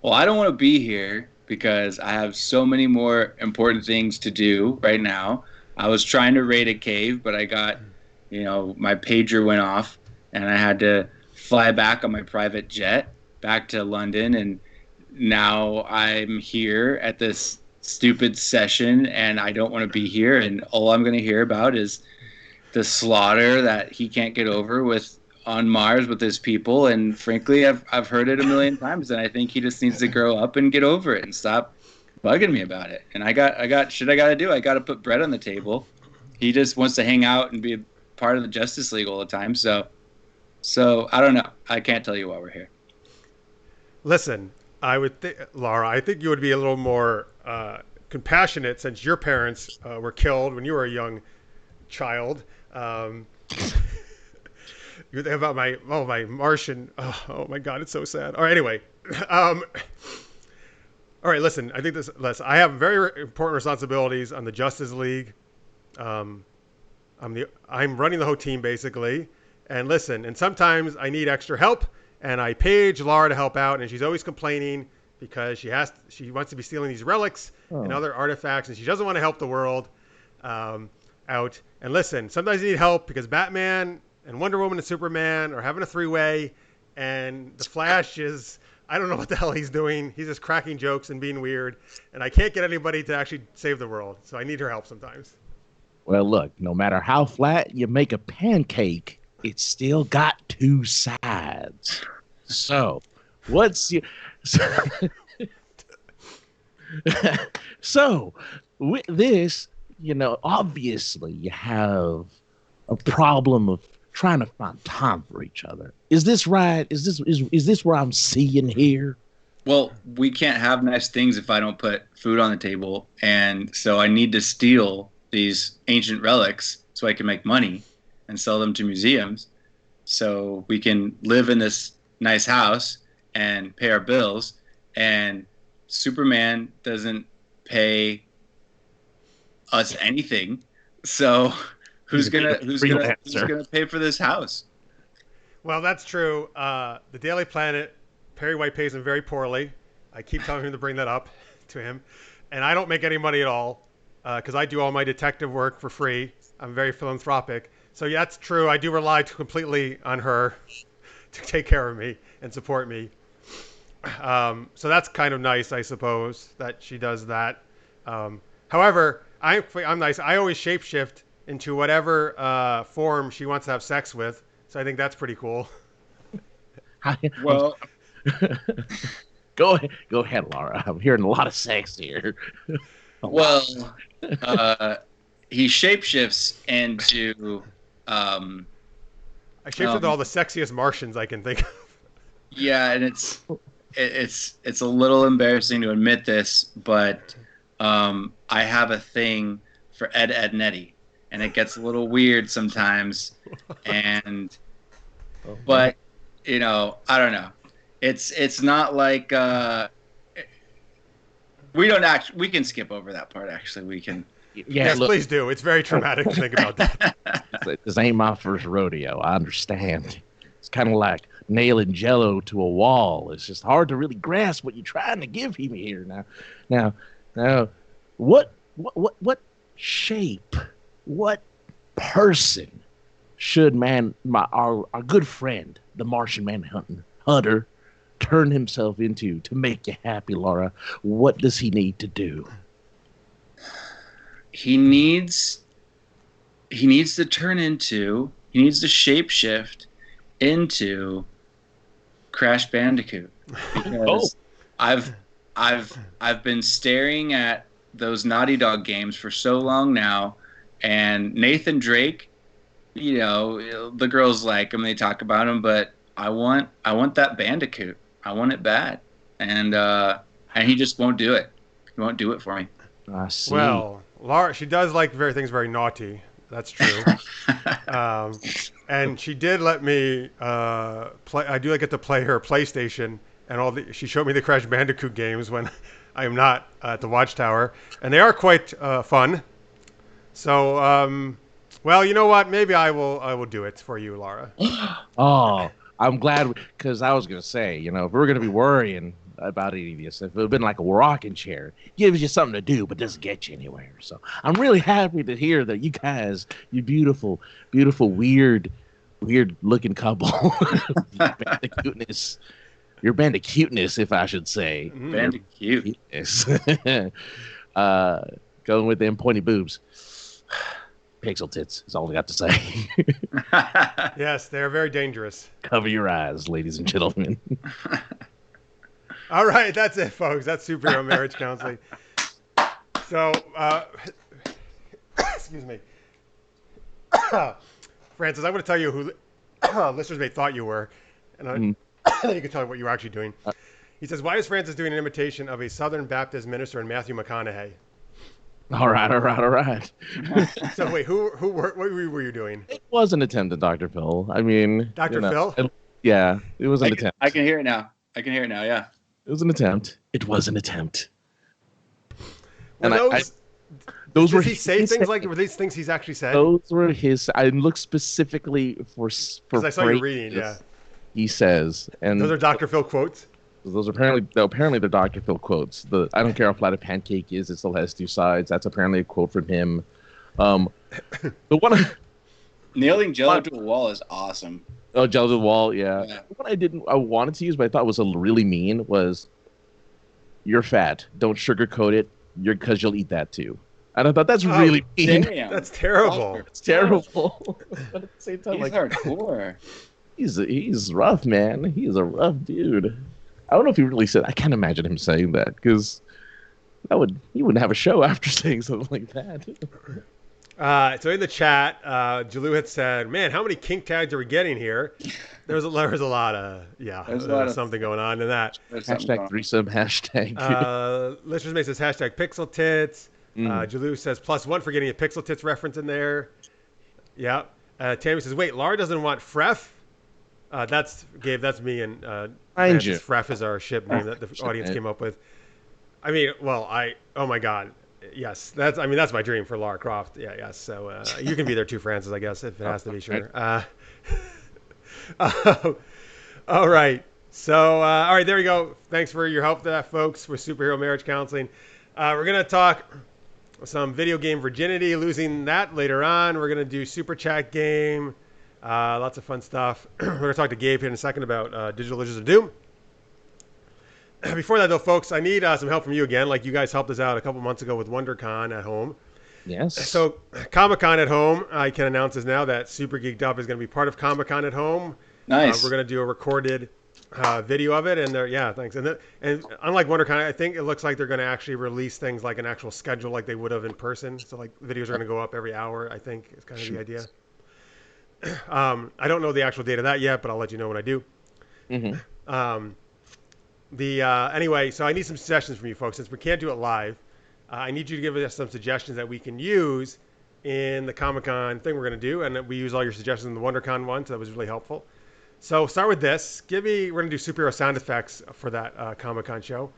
Well, I don't want to be here because I have so many more important things to do right now. I was trying to raid a cave, but I got, my pager went off and I had to fly back on my private jet back to London. And now I'm here at this stupid session and I don't want to be here. And all I'm going to hear about is the slaughter that he can't get over with on Mars with his people, and frankly, I've heard it a million times, and I think he just needs to grow up and get over it and stop bugging me about it. And I got shit I got to do. I got to put bread on the table. He just wants to hang out and be a part of the Justice League all the time. So I don't know. I can't tell you why we're here. Listen, I would think, Lara, I think you would be a little more compassionate since your parents were killed when you were a young child. You think about my Martian. Oh my God, it's so sad. All right, anyway. All right, listen. I think I have very important responsibilities on the Justice League. I'm running the whole team basically. And listen, and sometimes I need extra help, and I page Lara to help out, and she's always complaining because she wants to be stealing these relics and other artifacts, and she doesn't want to help the world out. And listen, sometimes you need help because Batman and Wonder Woman and Superman are having a three-way, and the Flash I don't know what the hell he's doing. He's just cracking jokes and being weird, and I can't get anybody to actually save the world, so I need her help sometimes. Well, look, no matter how flat you make a pancake, it's still got two sides. So, what's your... So, with this, obviously you have a problem of trying to find time for each other. Is this right? Is this what I'm seeing here? Well, we can't have nice things if I don't put food on the table, and so I need to steal these ancient relics so I can make money and sell them to museums so we can live in this nice house and pay our bills. And Superman doesn't pay us anything, so who's gonna pay for this house? Well, that's true. The Daily Planet, Perry White pays him very poorly. I keep telling him to bring that up to him, and I don't make any money at all because I do all my detective work for free. I'm very philanthropic, so yeah, that's true. I do rely completely on her to take care of me and support me. So that's kind of nice, I suppose, that she does that. However, I'm nice. I always shapeshift into whatever form she wants to have sex with. So I think that's pretty cool. Well, go ahead, Lara. I'm hearing a lot of sex here. Well, he shapeshifts into. I shapeshift with all the sexiest Martians I can think of. Yeah, and it's a little embarrassing to admit this, but I have a thing for Ed, and Eddie, and it gets a little weird sometimes. And but I don't know. It's not like we can skip over that part. Actually, we can. Yeah, yes, look, please do. It's very traumatic to think about that. this ain't my first rodeo. I understand. It's kind of like nailing Jello to a wall. It's just hard to really grasp what you're trying to give him here. Now, what shape, what person should our good friend, the Martian Manhunter, turn himself into to make you happy, Lara? What does he need to do? He needs to shapeshift into Crash Bandicoot, because I've been staring at those Naughty Dog games for so long now, and Nathan Drake, the girls like him, they talk about him, but I want that Bandicoot. I want it bad, and he just won't do it. He won't do it for me. I see. Well, Lara, she does like things very naughty. That's true. And she did let me play. I do get to play her PlayStation and all the. She showed me the Crash Bandicoot games when I am not at the Watchtower, and they are quite fun. So, well, you know what? Maybe I will do it for you, Lara. Oh, I'm glad because I was gonna say, if we were gonna be worrying about any of this, if it had been like a rocking chair, gives you something to do but doesn't get you anywhere. So I'm really happy to hear that you guys, you beautiful, weird looking couple, your bandicootness, if I should say, Bandicoot. Yes. Going with them pointy boobs. Pixel tits is all I got to say. Yes, they're very dangerous. Cover your eyes, ladies and gentlemen. All right, that's it, folks. That's superhero marriage counseling. So, excuse me. Francis, I'm going to tell you who listeners may thought you were, and then you can tell me what you were actually doing. He says, why is Francis doing an imitation of a Southern Baptist minister in Matthew McConaughey? All right. So wait, what were you doing? It was an attempt at Dr. Phil. I mean, Dr. Phil? Yeah, it was an attempt. I can hear it now. Yeah. It was an attempt. And those did were he say things like, were these things he's actually said? Those were his. I looked specifically for because I saw you reading. Yeah. He says, and those are Dr. Phil quotes. Those are apparently they're Dr. Phil quotes. I don't care how flat a pancake is; it still has two sides. That's apparently a quote from him. The one nailing Jello to a wall is awesome. Oh, Jello to the wall, yeah. What I wanted to use, but I thought was really mean was, "You're fat. Don't sugarcoat it. Because you'll eat that too." And I thought that's really mean. Damn. That's terrible. It's terrible. But at the same time, he's hardcore. He's rough, man. He's a rough dude. I don't know if he really said. I can't imagine him saying that because he wouldn't have a show after saying something like that. So in the chat, Jalou had said, "Man, how many kink tags are we getting here?" There's a lot of something going on in that. Hashtag threesome. Hashtag. Listeners May says hashtag pixel tits. Jalou says +1 for getting a pixel tits reference in there. Yeah. Tammy says, "Wait, Lara doesn't want Fref." That's Gabe. That's me and Francis. Fref is our ship name that the audience came up with. I mean, well, oh my God. Yes, that's my dream for Lara Croft. Yeah, yes. So you can be there too, Francis, I guess, if it has to be, sure. All right. So, all right, there we go. Thanks for your help to that, folks, with superhero marriage counseling. We're going to talk some video game virginity, losing that later on. We're going to do super chat game. Lots of fun stuff. We're going to talk to Gabe here in a second about Digital Lizards of Doom. Before that, though, folks, I need some help from you again. Like you guys helped us out a couple months ago with WonderCon at home. Yes. So Comic-Con at home, I can announce is now that Super Geeked Up is going to be part of Comic-Con at home. Nice. We're going to do a recorded video of it, and thanks. And unlike WonderCon, I think it looks like they're going to actually release things like an actual schedule, like they would have in person. So like videos are going to go up every hour. I think is kind of the idea. I don't know the actual date of that yet, but I'll let you know when I do. Mm-hmm. Anyway, so I need some suggestions from you folks. Since we can't do it live, I need you to give us some suggestions that we can use in the Comic-Con thing we're going to do. And we use all your suggestions in the WonderCon one, so that was really helpful. So start with this. We're going to do superhero sound effects for that Comic-Con show.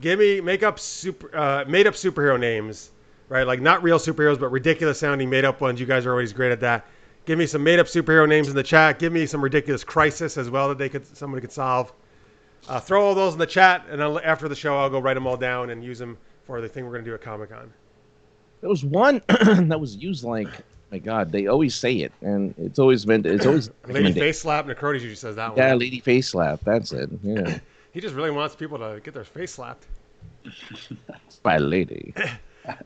Made up superhero names, right? Like not real superheroes, but ridiculous sounding made up ones. You guys are always great at that. Give me some made up superhero names in the chat. Give me some ridiculous crisis as well that somebody could solve. Throw all those in the chat, and after the show, I'll go write them all down and use them for the thing we're going to do at Comic-Con. There was one that was used like, my God, they always say it, and it's always Lady Face Slap. Necrotis usually says that one. Yeah, Lady Face Slap. That's it. Yeah. He just really wants people to get their face slapped. By a lady.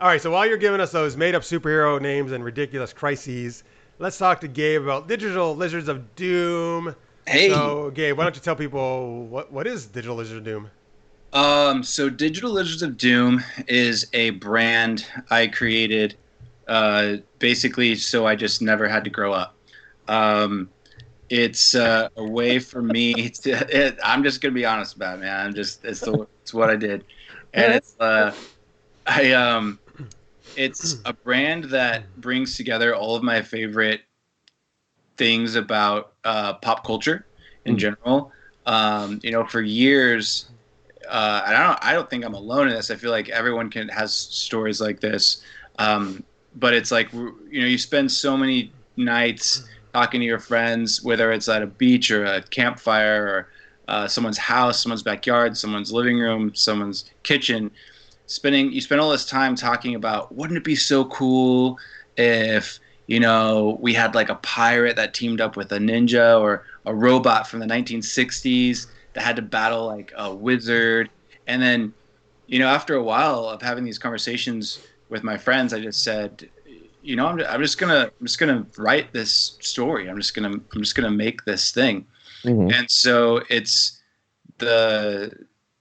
All right, so while you're giving us those made-up superhero names and ridiculous crises, let's talk to Gabe about Digital Lizards of Doom. Hey. So, Gabe, why don't you tell people what is Digital Lizards of Doom? So Digital Lizards of Doom is a brand I created basically so I just never had to grow up. It's a way for me to, I'm just going to be honest about it, man. It's what I did. And it's a brand that brings together all of my favorite things about pop culture in general. For years, I don't think I'm alone in this. I feel like everyone has stories like this. But it's like, you spend so many nights talking to your friends, whether it's at a beach or a campfire or someone's house, someone's backyard, someone's living room, someone's kitchen. You spend all this time talking about, wouldn't it be so cool if we had like a pirate that teamed up with a ninja, or a robot from the 1960s that had to battle like a wizard. And then, after a while of having these conversations with my friends, I just said, I'm just gonna write this story. I'm just gonna make this thing. And so it's the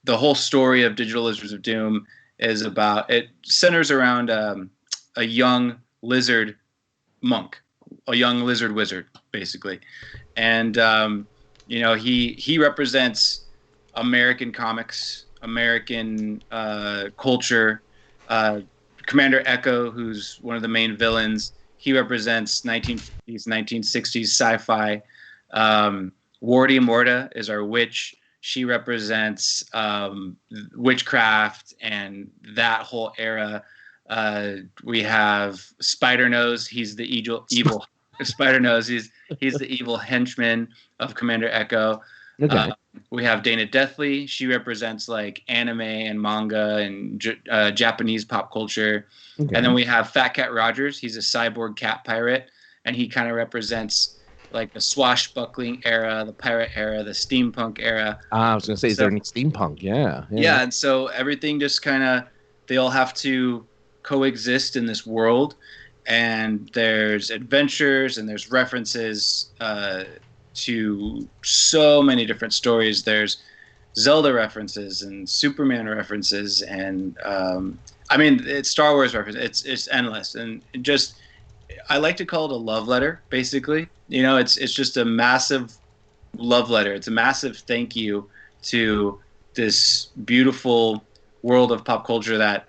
whole story of Digital Lizards of Doom it centers around a young lizard monk, a young lizard wizard, basically. And he represents American comics, American culture. Commander Echo, who's one of the main villains, he represents 1950s, 1960s sci-fi. Wardy Morta is our witch. She represents witchcraft and that whole era. We have Spider Nose. He's the evil Spider Nose. He's the evil henchman of Commander Echo. Okay. We have Dana Deathly. She represents like anime and manga and Japanese pop culture. Okay. And then we have Fat Cat Rogers. He's a cyborg cat pirate, and he kind of represents like the swashbuckling era, the pirate era, the steampunk era. I was going to say, is there any steampunk? Yeah. Yeah, and so everything just kind of, they all have to coexist in this world, and there's adventures and there's references to so many different stories. There's Zelda references and Superman references, and it's Star Wars references. It's endless, and I like to call it a love letter, basically. It's just a massive love letter. It's a massive thank you to this beautiful world of pop culture that,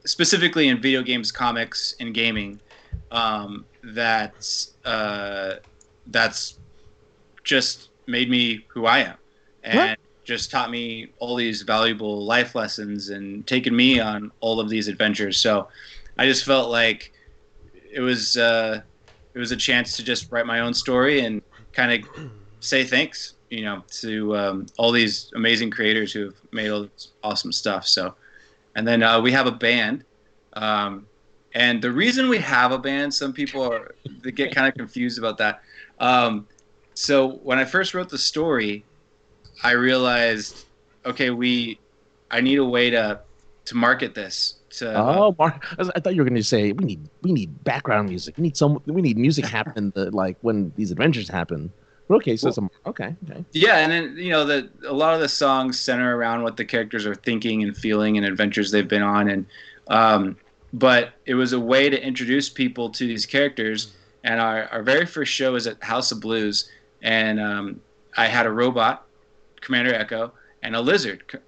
specifically in video games, comics, and gaming, that's just made me who I am, and just taught me all these valuable life lessons and taken me on all of these adventures. So I just felt like it was a chance to just write my own story and kind of say thanks, to all these amazing creators who have made all this awesome stuff. So, and then we have a band. And the reason we have a band, some people they get kind of confused about that. So when I first wrote the story, I realized, okay, I need a way to market this. I thought you were going to say we need background music. We need music happening like when these adventures happen. Okay, so okay. Yeah, and then a lot of the songs center around what the characters are thinking and feeling and adventures they've been on, and but it was a way to introduce people to these characters. And our very first show was at House of Blues, and I had a robot, Commander Echo, and a lizard,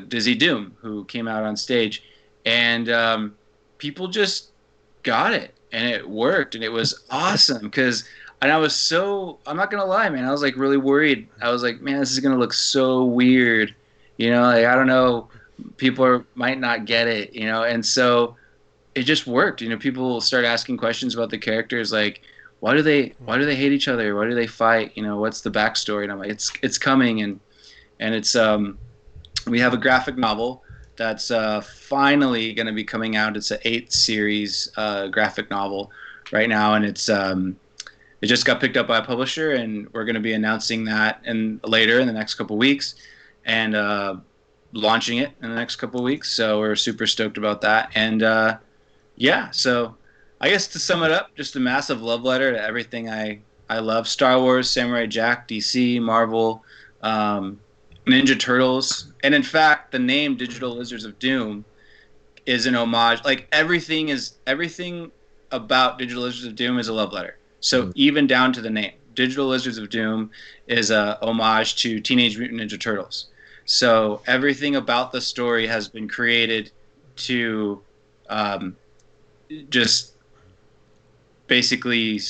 Dizzy Doom, who came out on stage, and people just got it, and it worked, and it was awesome and I'm not gonna lie, man, I was like really worried. I was like, man, this is gonna look so weird, like, I don't know, people might not get it, and so it just worked. People start asking questions about the characters, like, why do they hate each other? Why do they fight? What's the backstory? And I'm like, it's coming, and it's we have a graphic novel that's finally going to be coming out. It's an 8-series graphic novel right now, and it just got picked up by a publisher, and we're going to be announcing that later in the next couple weeks, and launching it in the next couple weeks. So we're super stoked about that, and yeah. So I guess to sum it up, just a massive love letter to everything I love: Star Wars, Samurai Jack, DC, Marvel, Ninja Turtles, and in fact, the name Digital Lizards of Doom is an homage. Like everything about Digital Lizards of Doom is a love letter. So even down to the name, Digital Lizards of Doom is a homage to Teenage Mutant Ninja Turtles. So everything about the story has been created to just basically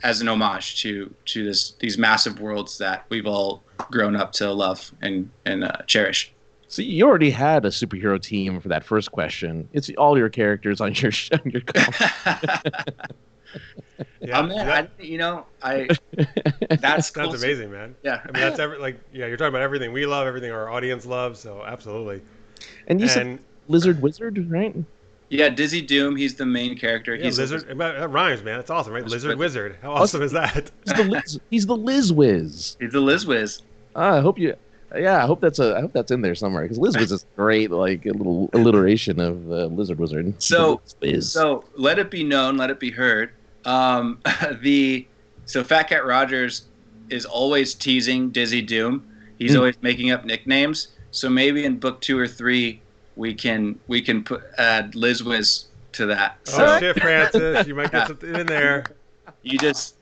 as an homage to these massive worlds that we've all grown up to love and cherish. So you already had a superhero team for that first question. It's all your characters on your Yeah, that's cool. Amazing, man. Yeah, I mean that's you're talking about everything we love, everything our audience loves. So absolutely. And you said Lizard Wizard, right? Yeah, Dizzy Doom. He's the main character. Yeah, Lizard. That rhymes, man. That's awesome, right? Lizard Wizard. How awesome is that? He's the Liz Wiz. He's the Liz Wiz. I hope that's in there somewhere because Liz Wiz is great, like a little alliteration of Lizard Wizard. So let it be known, let it be heard. So Fat Cat Rogers is always teasing Dizzy Doom. He's always making up nicknames. So maybe in book 2 or 3 we can add Liz Wiz to that. Oh shit, Francis, you might get something in there. You just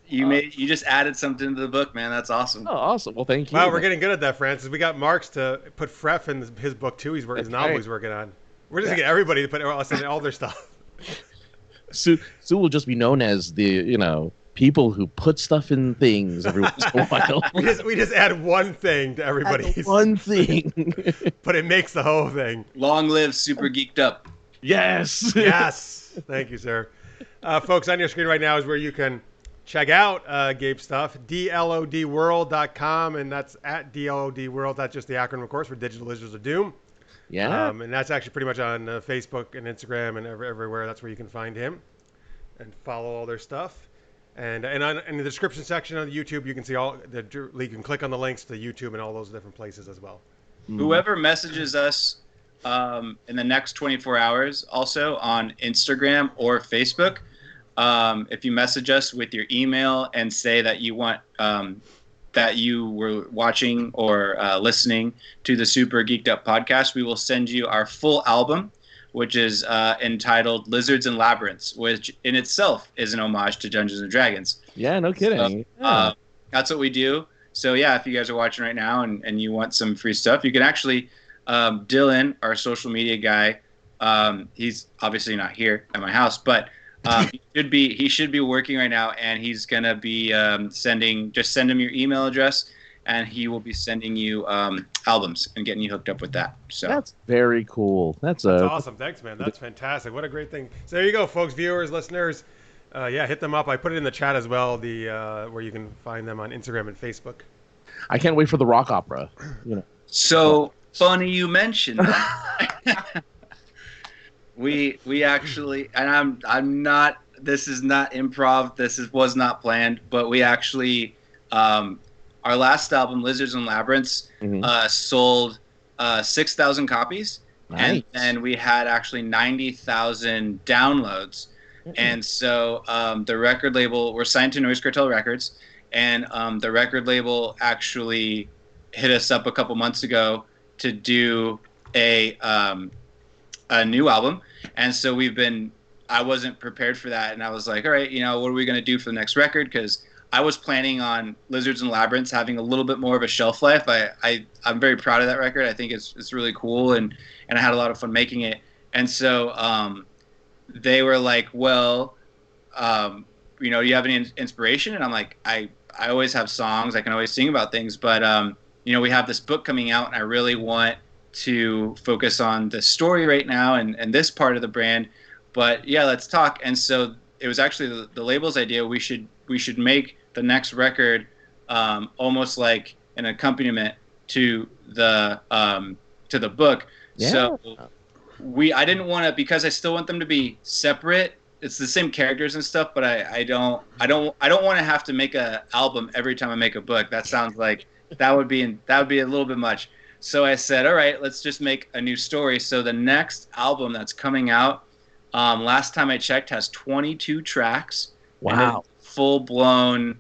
added something to the book, man. That's awesome. Oh, awesome. Well, thank you. Wow, we're getting good at that, Francis. We got Marks to put Fref in his book too. His novel he's working on. We're just gonna get everybody to put us in all their stuff. Sue will just be known as the people who put stuff in things every once in a while. we just add one thing to everybody's. One thing. But it makes the whole thing. Long live Super Geeked Up. Yes. Yes. Thank you, sir. Folks, on your screen right now is where you can check out Gabe's stuff, dlodworld.com, and that's at dlodworld. That's just the acronym, of course, for Digital Lizards of Doom. Yeah. And that's actually pretty much on Facebook and Instagram and everywhere. That's where you can find him and follow all their stuff. And in the description section on YouTube, you can see you can click on the links to YouTube and all those different places as well. Whoever messages us in the next 24 hours, also on Instagram or Facebook, if you message us with your email and say that you want that you were watching or listening to the Super Geeked Up podcast, we will send you our full album, which is entitled Lizards and Labyrinths, which in itself is an homage to Dungeons and Dragons. Yeah, no kidding. So, that's what we do. So yeah, if you guys are watching right now and you want some free stuff, you can actually, Dylan, our social media guy, he's obviously not here at my house, but he should be working right now, and he's gonna be send him your email address, and he will be sending you albums and getting you hooked up with that. So that's very cool. That's awesome. Thanks, man. That's fantastic. What a great thing. So there you go, folks, viewers, listeners. Hit them up. I put it in the chat as well. Where you can find them on Instagram and Facebook. I can't wait for the rock opera. So funny you mentioned that. We actually, and I'm not. This is not improv. Was not planned. But we actually, our last album, Lizards and Labyrinths, sold 6,000 copies, nice. and we had actually 90,000 downloads. And so the record label, we're signed to Noise Cartel Records, and the record label actually hit us up a couple months ago to do a new album. And so I wasn't prepared for that, and I was like, all right, what are we going to do for the next record? Because I was planning on Lizards and Labyrinths having a little bit more of a shelf life. I'm very proud of that record. I think it's really cool, and I had a lot of fun making it. And so they were like, well, do you have any inspiration? And I'm like, I always have songs. I can always sing about things. But, we have this book coming out, and I really want to focus on the story right now and this part of the brand. But, yeah, let's talk. And so it was actually the label's idea. We should make the next record almost like an accompaniment to the book. Yeah. So I didn't want to, because I still want them to be separate. It's the same characters and stuff, but I don't want to have to make an album every time I make a book. That sounds like that would be a little bit much. So I said, all right, let's just make a new story. So the next album that's coming out, last time I checked, has 22 tracks. Wow. Full blown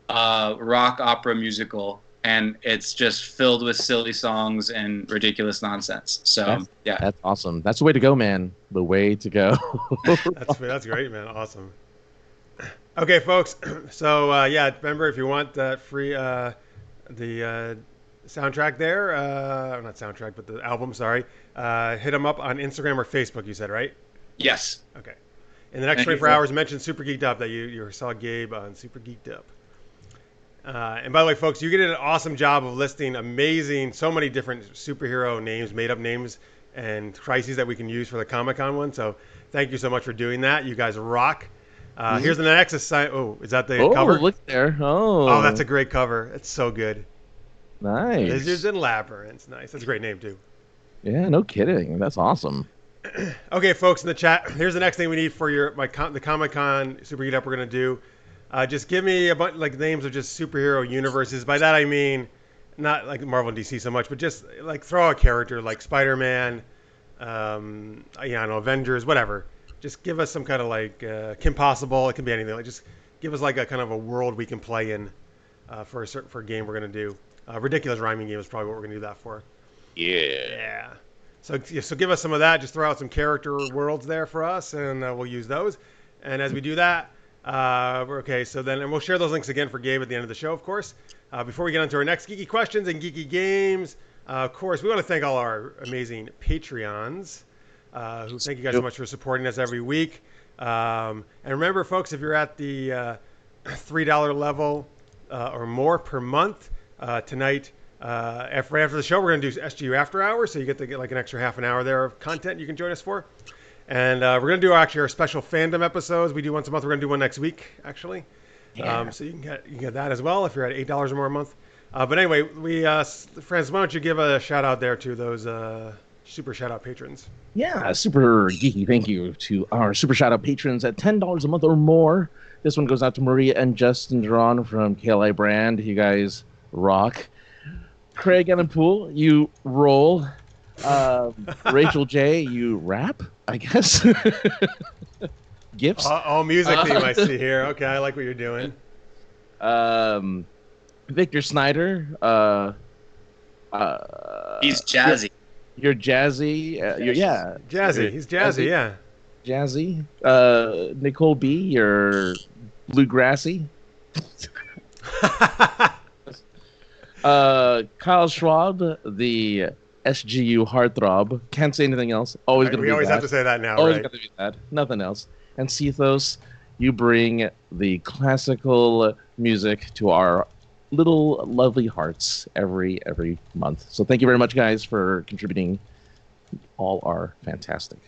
rock opera musical. And it's just filled with silly songs and ridiculous nonsense. So that's awesome. That's the way to go, man. The way to go. That's great, man. Awesome. Okay, folks. So remember, if you want that free the soundtrack there, not soundtrack, but the album. Sorry, hit them up on Instagram or Facebook. You said, right? Yes. Okay. In the next Thank you 24 for- hours, mention Super Geeked Up that you saw Gabe on Super Geeked Up. And by the way, folks, you did an awesome job of listing so many different superhero names, made-up names, and crises that we can use for the Comic-Con one. So thank you so much for doing that. You guys rock. Here's the next assignment. Oh, is that the cover? Oh, look there. Oh, that's a great cover. It's so good. Nice. Lizards and Labyrinths. Nice. That's a great name, too. Yeah, no kidding. That's awesome. Okay, folks in the chat, here's the next thing we need for the Comic-Con Super Geeked Up we're going to do. Just give me a bunch names of just superhero universes. By that I mean not like Marvel and DC so much, but just like throw a character like Spider-Man, I don't know, Avengers, whatever. Just give us some kind of like Kim Possible. It can be anything. Like just give us like a kind of a world we can play in for a game we're gonna do. Ridiculous rhyming game is probably what we're gonna do that for. Yeah. So give us some of that. Just throw out some character worlds there for us, and we'll use those. And as we do that, okay. So then, and we'll share those links again for Gabe at the end of the show, of course. Before we get on to our next geeky questions and geeky games, of course, we want to thank all our amazing Patreons. Who thank you guys so much for supporting us every week. And remember, folks, if you're at the $3 level or more per month, tonight, right after the show, we're going to do SGU After Hours, so you get to get like an extra half an hour there of content you can join us for. And we're going to do actually our special fandom episodes. We do once a month. We're going to do one next week, actually. Yeah. So you can get that as well if you're at $8 or more a month. But anyway, Francis, why don't you give a shout out there to those super shout out patrons? Yeah, super geeky. Thank you to our super shout out patrons at $10 a month or more. This one goes out to Maria and Justin Drawn from KLI Brand. You guys rock. Craig Allen Poole, you roll. Rachel J, you rap, I guess. Gifts. All music theme I see here. Okay, I like what you're doing. Victor Snyder. He's jazzy. You're jazzy. Yeah. Jazzy. He's jazzy, yeah. Jazzy. Nicole B, you're bluegrassy. Kyle Schwab, the SGU heartthrob. Can't say anything else. Always Right, gonna we be always that. have to say that now, Always right? got to be that. Nothing else. And Cethos, you bring the classical music to our little lovely hearts every month. So thank you very much, guys, for contributing. All are fantastic.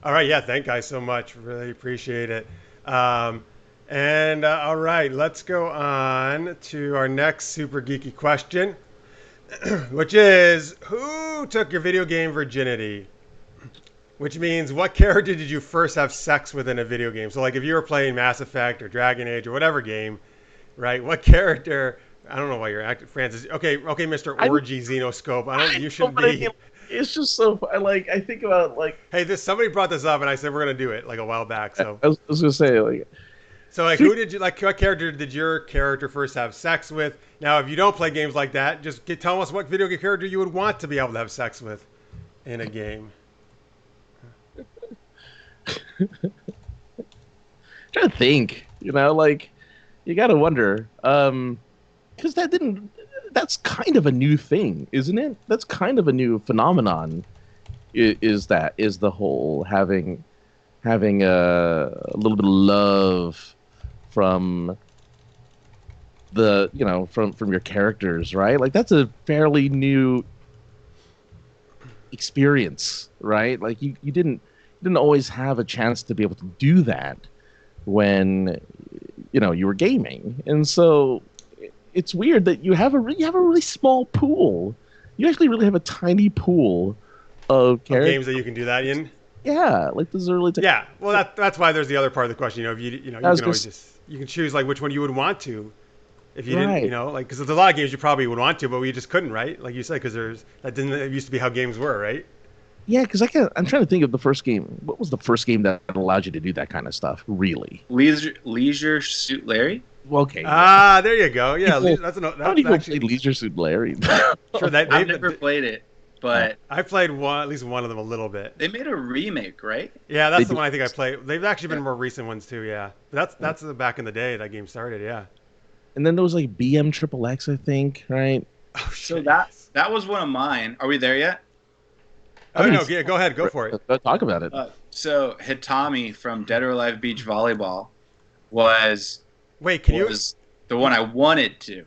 All right, yeah, thank you guys so much. Really appreciate it. All right, let's go on to our next super geeky question, which is, who took your video game virginity? Which means, what character did you first have sex with in a video game? So, like, if you were playing Mass Effect or Dragon Age or whatever game, right? What character? I don't know why you're acting, Francis. Okay, Mr. Orgy Xenoscope. You should be. It's just so I think about Hey, somebody brought this up, and I said we're gonna do it like a while back. So I was gonna say So, like, what character did your character first have sex with? Now, if you don't play games like that, just tell us what video game character you would want to be able to have sex with in a game. Trying to think, you gotta wonder, because that's kind of a new thing, isn't it? That's kind of a new phenomenon. Is the whole having a little bit of love from from your characters, right? Like, that's a fairly new experience, right? Like, you didn't always have a chance to be able to do that when you were gaming. And so it's weird that you have a really small pool. You actually really have a tiny pool of games that you can do that in. Yeah, like, this is really yeah. Well, that's why there's the other part of the question. You can always you can choose like which one you would want to, if you didn't, like, because there's a lot of games you probably would want to, but we just couldn't, right? Like you said, because it used to be how games were, right? Yeah, because I'm trying to think of the first game. What was the first game that allowed you to do that kind of stuff? Really? Leisure Suit Larry. Okay. There you go. Yeah, that's actually Leisure Suit Larry. Sure, I've never played it, but I played at least one of them a little bit. They made a remake, right? Yeah, that's the one I think I played. They've actually been more recent ones too. Yeah, but that's back in the day that game started. Yeah. And then there was like BM Triple X, I think, right? Oh, so that was one of mine. Are we there yet? Oh no, yeah, go ahead, go for it. Let's talk about it. So Hitami from Dead or Alive Beach Volleyball was Wait, can was the one I wanted to.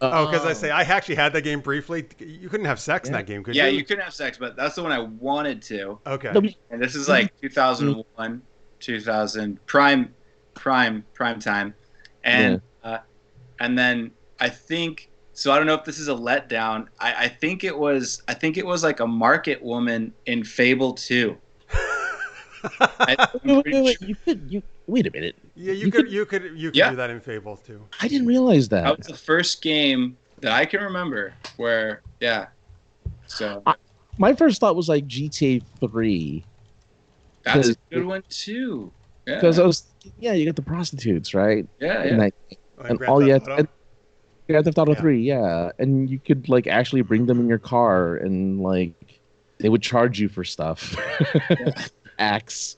Oh, because I say I actually had that game briefly. You couldn't have sex in Yeah. that game, could Yeah, you? you couldn't have sex, but that's the one I wanted to. Okay. No, but- And this is like 2001, 2000 prime time, and then I think so. I don't know if this is a letdown. I think it was like a market woman in Fable 2. Wait a minute. Yeah, you could do that in Fable too. I didn't realize that. That was the first game that I can remember where, yeah. So My first thought was like GTA 3. that's a good one too. Yeah. Because you got the prostitutes, right? Yeah, And, yeah. and Grand all you Theft had, Auto? and Grand Theft Auto Yeah. 3, yeah. And you could like actually bring them in your car and like they would charge you for stuff. Acts.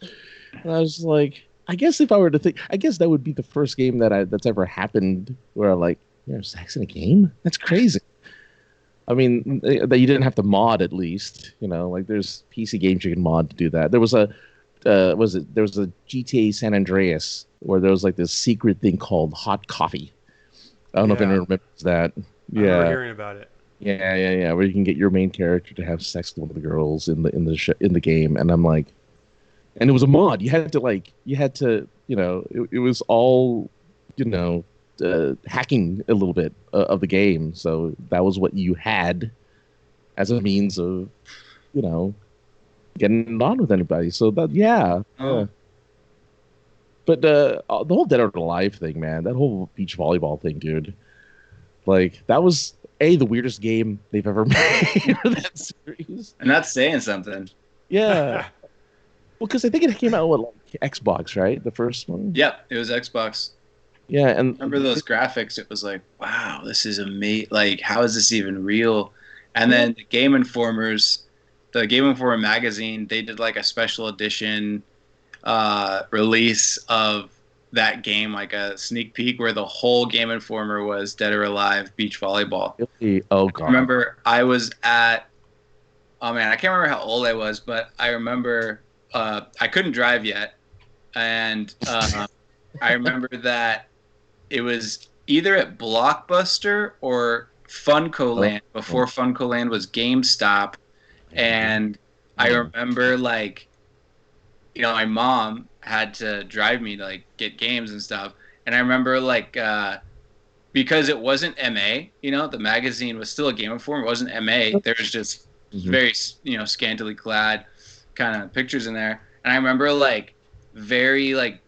And I was like, I guess if I were to think, I guess that would be the first game that's ever happened where like, sex in a game? That's crazy. I mean, that you didn't have to mod at least, like there's PC games you can mod to do that. There was a there was a GTA San Andreas where there was like this secret thing called hot coffee. I don't know if anyone remembers that. I remember Yeah, hearing about it. yeah, where you can get your main character to have sex with one of the girls in the game, and I'm like, and it was a mod. You had to, it was all, hacking a little bit of the game. So that was what you had as a means of, getting on with anybody. So that, yeah. Oh. But the whole Dead or Alive thing, man, that whole beach volleyball thing, dude, like that was the weirdest game they've ever made for that series. And that's saying something. Yeah. Well, because I think it came out with like Xbox, right? The first one. Yep, it was Xbox. Yeah, and Remember those graphics? It was like, wow, this is amazing. Like, how is this even real? And then the Game Informer magazine, they did like a special edition release of that game, like a sneak peek where the whole Game Informer was Dead or Alive Beach Volleyball. Oh god. I remember I was at, oh man, I can't remember how old I was, but I remember I couldn't drive yet, and I remember that it was either at Blockbuster or Funko Land before Funko Land was GameStop, and I remember like, my mom had to drive me to like get games and stuff, and I remember like because it wasn't MA, the magazine was still a Game Informer, it wasn't MA. There was just very scantily clad kind of pictures in there, and I remember like very like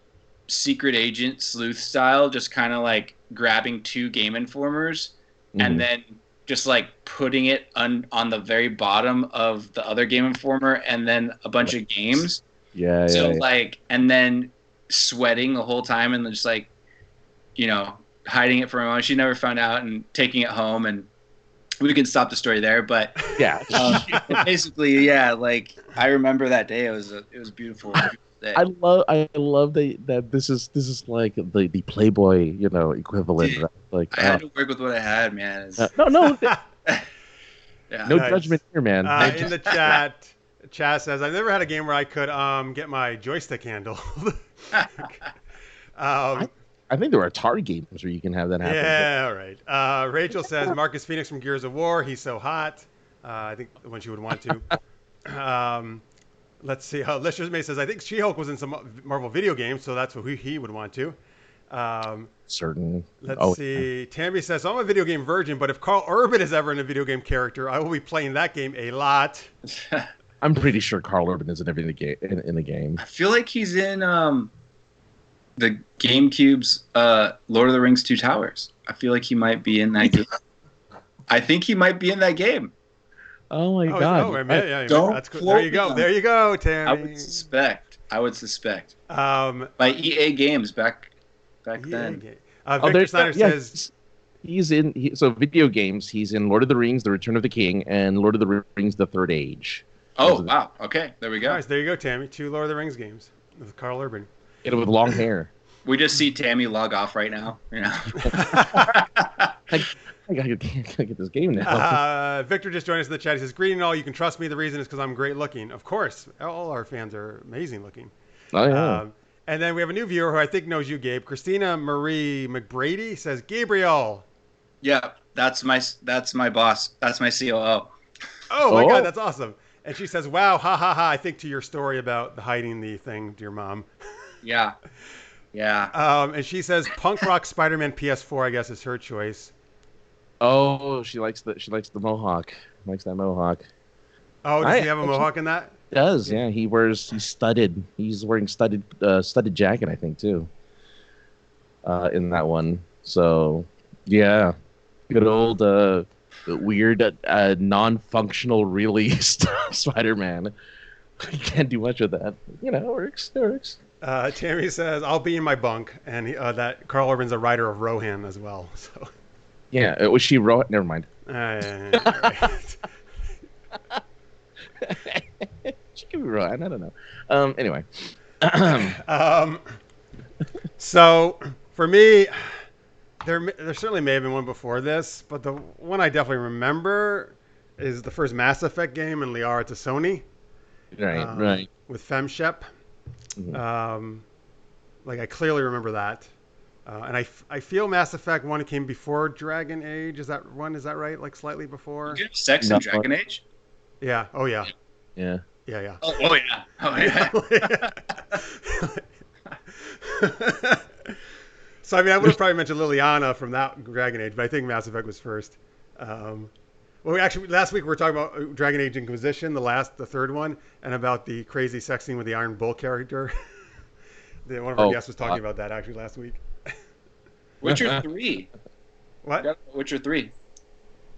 secret agent sleuth style, just kind of like grabbing two Game Informers and then just like putting it on the very bottom of the other Game Informer and then a bunch of games. Yeah. So like, and then sweating the whole time and just like, hiding it from my mom. She never found out and taking it home, and we can stop the story there. But yeah. basically, yeah. Like I remember that day. It was beautiful. Day. I love that this is like the Playboy, equivalent. Dude, like I had to work with what I had, man. No Yeah. no judgment here, man. In the chat, Chaz says, I've never had a game where I could get my joystick handled. I think there are Atari games where you can have that happen. Yeah, all right. Rachel says, Marcus Phoenix from Gears of War. He's so hot. I think when she would want to. Let's see. Lister's May says, I think She-Hulk was in some Marvel video games, so that's what he would want to. Certain. Let's see. Tammy says, I'm a video game virgin, but if Carl Urban is ever in a video game character, I will be playing that game a lot. I'm pretty sure Carl Urban is in every in the game. I feel like he's in the GameCube's Lord of the Rings 2 Towers. I feel like he might be in that game. I think he might be in that game. Oh my god! That's cool. There you go. There you go, Tammy. I would suspect. By EA Games back then. Victor Snyder says he's in. So video games. He's in Lord of the Rings: The Return of the King and Lord of the Rings: The Third Age. Oh wow! Okay, there we go. Nice. There you go, Tammy. 2 Lord of the Rings games with Carl Urban. With long hair. We just see Tammy log off right now. I gotta get this game now. Victor just joined us in the chat. He says, "Greeting all. You can trust me. The reason is because I'm great looking. Of course, all our fans are amazing looking." Oh yeah. And then we have a new viewer who I think knows you, Gabe. Christina Marie McBrady says, "Gabriel." Yeah, that's my boss. That's my COO. Oh my God, that's awesome. And she says, "Wow, ha ha ha! I think to your story about hiding the thing to your mom." Yeah. Yeah. And she says, "Punk Rock Spider-Man PS4, I guess, is her choice." Oh, she likes the mohawk. Likes that mohawk. Oh, does he have a mohawk in that? Does, yeah. He's studded. He's wearing studded jacket, I think, too. In that one. So, yeah. Good old weird non-functional released Spider-Man. You can't do much with that. You know, it works. Tammy says, "I'll be in my bunk," and that Carl Urban's a writer of Rohan as well. So. Yeah, was she Rohan? Never mind. Right. She could be Rohan. I don't know. Anyway. So for me, there certainly may have been one before this, but the one I definitely remember is the first Mass Effect game in Liara to Sony. Right. With FemShep. Mm-hmm. Like I clearly remember that. And I feel Mass Effect 1 came before Dragon Age. Is that right? Like slightly before? You have sex in Dragon Age? Yeah. Oh, yeah. Yeah. Yeah. Oh yeah. So, I mean, I would have probably mentioned Liliana from that Dragon Age, but I think Mass Effect was first. Well, actually, last week we were talking about Dragon Age Inquisition, the third one, and about the crazy sex scene with the Iron Bull character. One of our guests was talking about that, actually, last week. Witcher 3. What? Witcher 3.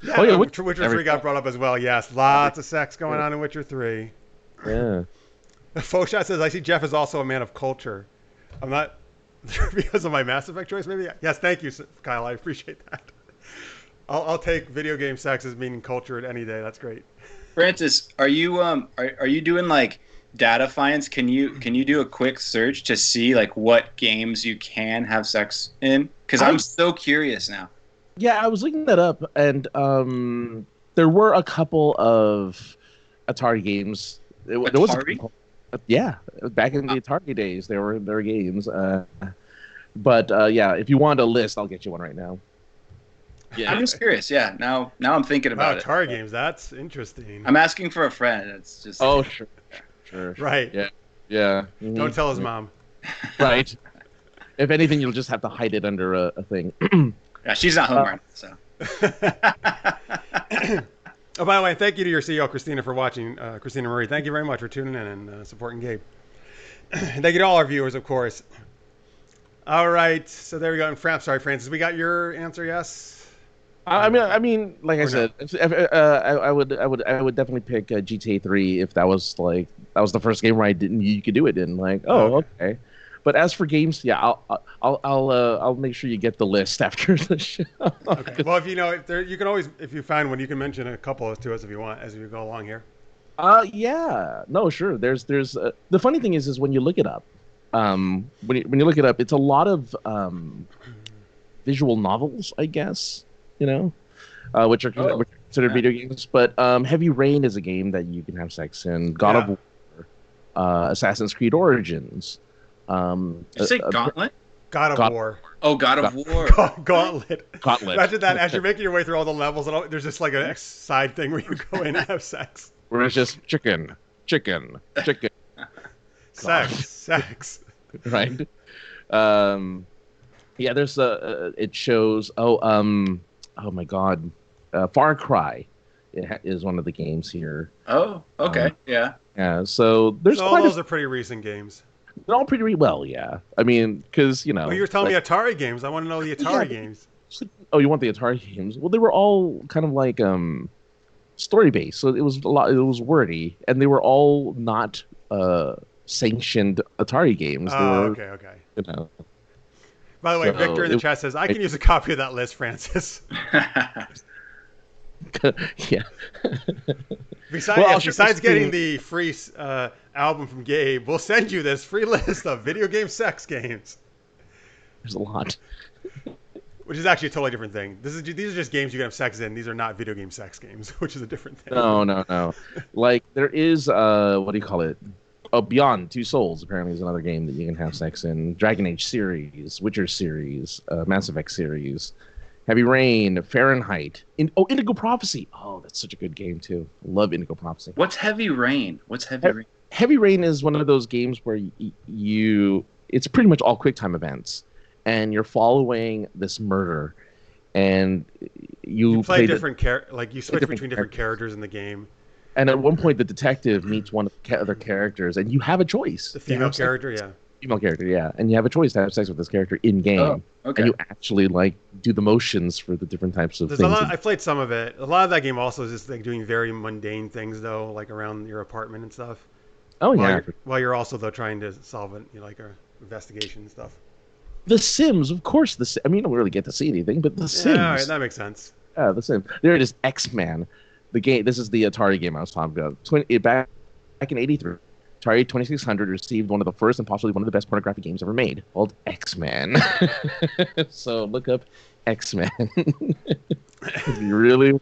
Yeah, Witcher 3 got brought up as well, yes. Lots of sex going on in Witcher 3. Yeah. Foshot says, "I see Jeff is also a man of culture." I'm not because of my Mass Effect choice, maybe? Yes, thank you, Kyle. I appreciate that. I'll take video game sex as meaning cultured any day. That's great. Francis, are you doing like data science? Can you do a quick search to see like what games you can have sex in? Because I'm so curious now. Yeah, I was looking that up, and there were a couple of Atari games. Atari? Yeah, back in the Atari days, there were games. But yeah, if you want a list, I'll get you one right now. Yeah, I'm just curious. Yeah, now I'm thinking about Atari games. That's interesting. I'm asking for a friend. It's just Sure. Right. Yeah. Mm-hmm. Don't tell his mom. Right. If anything, you'll just have to hide it under a thing. Yeah, she's not home right now, so. Oh, by the way, thank you to your CEO, Christina, for watching. Christina Marie, thank you very much for tuning in and supporting Gabe. And thank you to all our viewers, of course. All right, so there we go. And sorry, Francis, we got your answer, yes? I mean, like I said, I would definitely pick GTA 3 if that was the first game where you could do it in. Like, okay. But as for games, yeah, I'll make sure you get the list after the show. Okay. Well, you can always, if you find one, you can mention a couple to us if you want as we go along here. Yeah, no, sure. There's the funny thing is when you look it up, when you look it up, it's a lot of visual novels, I guess, which are considered video games. But Heavy Rain is a game that you can have sex in. God of War, Assassin's Creed Origins. Did you say Gauntlet? God of War. Oh, God of War. Gauntlet. Imagine that as you're making your way through all the levels, and there's just like a side thing where you go in and have sex. Where it's just chicken. Sex. Right. Yeah, there's it shows. Oh my God, Far Cry is one of the games here. Oh, okay, yeah. Yeah, so there's all those are pretty recent games. They're all pretty well, yeah. I mean, because Well, you were telling me Atari games. I want to know the Atari games. Oh, you want the Atari games? Well, they were all kind of like story based, so it was a lot. It was wordy, and they were all not sanctioned Atari games. Okay. By the way, Victor in the chat says I can use a copy of that list, Francis. Yeah. Besides getting the free album from Gabe, we'll send you this free list of video game sex games. There's a lot. Which is actually a totally different thing. These are just games you can have sex in. These are not video game sex games, which is a different thing. No. Like there is what do you call it? Oh, Beyond Two Souls apparently is another game that you can have sex in. Dragon Age series, Witcher series, Mass Effect series, Heavy Rain, Fahrenheit. Indigo Prophecy. Oh, that's such a good game too. Love Indigo Prophecy. What's Heavy Rain? Rain? Heavy Rain is one of those games where it's pretty much all QuickTime events, and you're following this murder, and you play different you switch between different characters in the game. And at one point, the detective meets one of the other characters, and you have a choice. The female character, yeah. Female character, yeah. And you have a choice to have sex with this character in game. Oh, okay. And you actually do the motions for the different types of things. I played some of it. A lot of that game also is just doing very mundane things though, like around your apartment and stuff. Oh yeah. While you're also though trying to solve it, like a investigation and stuff. The Sims, of course. I mean, you don't really get to see anything, but The Sims. Yeah, all right, that makes sense. Yeah, The Sims. There it is, X-Man. The game. This is the Atari game I was talking about. Back in '83, Atari 2600 received one of the first and possibly one of the best pornographic games ever made, called X-Man. So look up X-Man if you really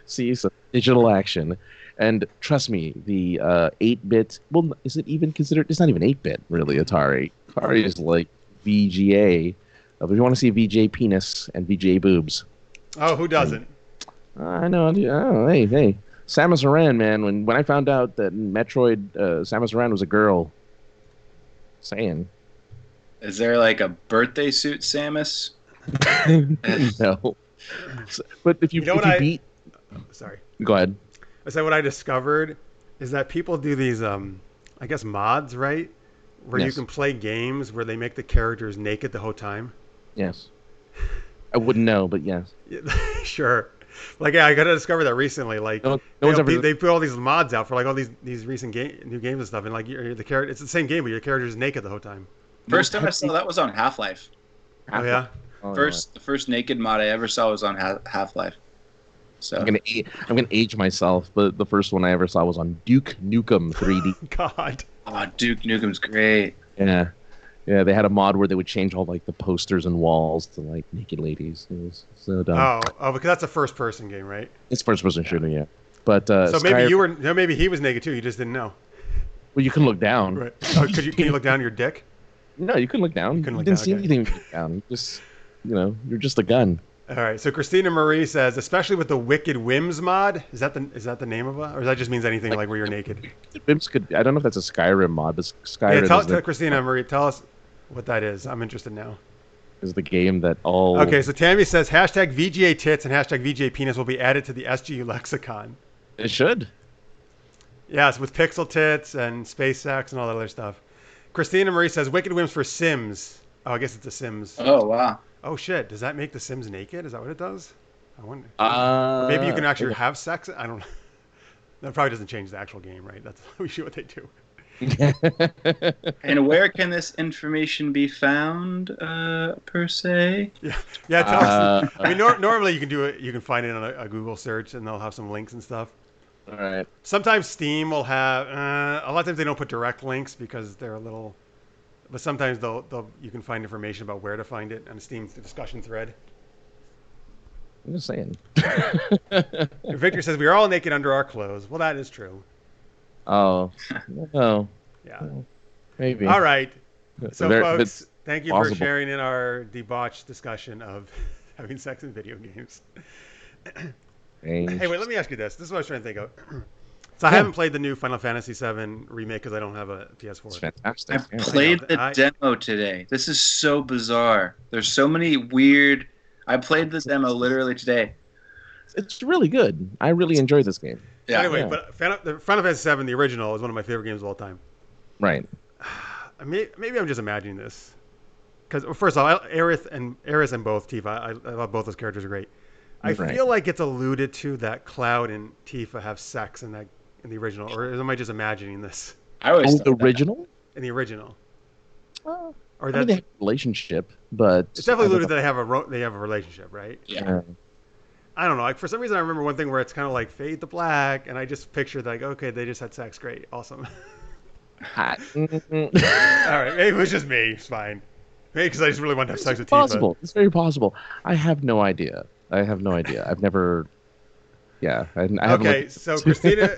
see some digital action. And trust me, the 8-bit. Well, is it even considered? It's not even 8-bit, really. Atari. Atari is like VGA. If you want to see VGA penis and VGA boobs. Oh, who doesn't? I know. Oh, hey. Samus Aran, man. When I found out that Metroid Samus Aran was a girl, saying. Is there like a birthday suit, Samus? No. But if you beat. Sorry. Go ahead. I said what I discovered is that people do these, I guess, mods, right? Where you can play games where they make the characters naked the whole time. Yes. I wouldn't know, but yes. Sure. Like, yeah, I got to discover that recently. Like, they put all these mods out for like all these recent new games and stuff, and like the character, it's the same game, but your character's naked the whole time. First time I saw that was on Half-Life. Oh yeah. The first naked mod I ever saw was on Half-Life. So I'm gonna age myself, but the first one I ever saw was on Duke Nukem 3D. God. Oh, Duke Nukem's great. Yeah. Yeah, they had a mod where they would change all like the posters and walls to like naked ladies. It was so dumb. Oh, because that's a first-person game, right? It's first-person shooter, yeah. But so maybe he was naked too. You just didn't know. Well, you can look down. Right. Oh, can you look down your dick? No, you couldn't look down. You didn't see anything down. Just you're just a gun. All right. So Christina Marie says, especially with the Wicked Whims mod, is that the name of it, or does that just means anything like where you're naked? Whims could. I don't know if that's a Skyrim mod, but Skyrim. Yeah, tell Christina Marie. Tell us what that is. I'm interested now. Is the game that all. Okay, so Tammy says hashtag VGA tits and hashtag VGA penis will be added to the SGU lexicon. It should. Yes, with pixel tits and space sex and all that other stuff. Christina Marie says Wicked Whims for Sims. Oh, I guess it's the Sims. Oh wow. Oh shit! Does that make the Sims naked? Is that what it does? I wonder. Maybe you can actually have sex. I don't know. That probably doesn't change the actual game, right? That's usually what they do. And where can this information be found, per se? Yeah. Tell us. I mean, normally you can do it. You can find it on a Google search, and they'll have some links and stuff. All right. Sometimes Steam will have. A lot of times they don't put direct links because they're a little. But sometimes you can find information about where to find it on a Steam discussion thread. I'm just saying. Victor says we are all naked under our clothes. Well, that is true. Oh, no. Yeah. Well, maybe. All right. So, folks, thank you possible. for sharing in our debauched discussion of having sex in video games. Hey, wait, let me ask you this. This is what I was trying to think of. So I haven't played the new Final Fantasy VII remake because I don't have a PS4. It's fantastic. I played the demo today. This is so bizarre. There's so many weird... I played the demo literally today. It's really good. I really enjoy this game. Yeah. Anyway, but Final Fantasy VII, the original, is one of my favorite games of all time. Right. Maybe I'm just imagining this. Because, first of all, Aerith and both Tifa, I love both those characters are great. I feel like it's alluded to that Cloud and Tifa have sex in the original, or am I just imagining this? I always the original? In the original. Or they have a relationship, but it's definitely alluded that they have a relationship, right? Yeah. I don't know. Like for some reason, I remember one thing where it's kind of like fade to black, and I just pictured like, okay, they just had sex. Great, awesome. All right, maybe it was just me. It's fine. because I just really want to have sex with Possible. Tifa. It's very possible. I have no idea. I've never. Yeah. I haven't Okay, looked- so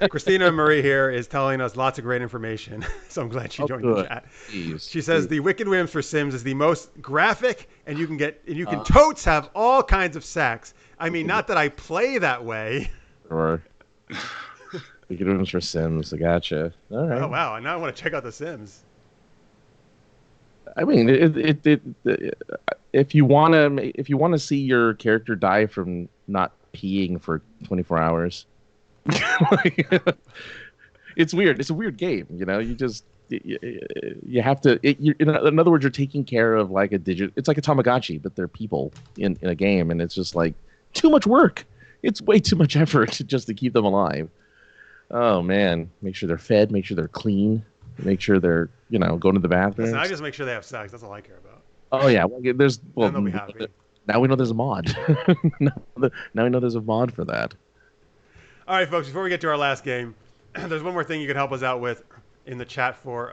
Christina Marie here is telling us lots of great information. So I'm glad she joined the good. chat. Jeez. She says the Wicked Whims for Sims is the most graphic, and you can totes have all kinds of sex. I mean, not that I play that way. Or we could do them for Sims. I gotcha. All right. Oh wow! Now I want to check out the Sims. I mean, if you want to see your character die from not peeing for 24 hours, it's weird. It's a weird game, you know. You have to. In other words, you're taking care of like a digit. It's like a Tamagotchi, but they're people in a game, and it's just like too much work. It's way too much effort just to keep them alive. Oh man, make sure they're fed, make sure they're clean, make sure they're going to the bathroom. Listen, I just make sure they have sex. That's all I care about. Oh yeah, well, And they'll be happy. Now we know there's a mod. now we know there's a mod for that. All right, folks. Before we get to our last game, there's one more thing you can help us out with in the chat for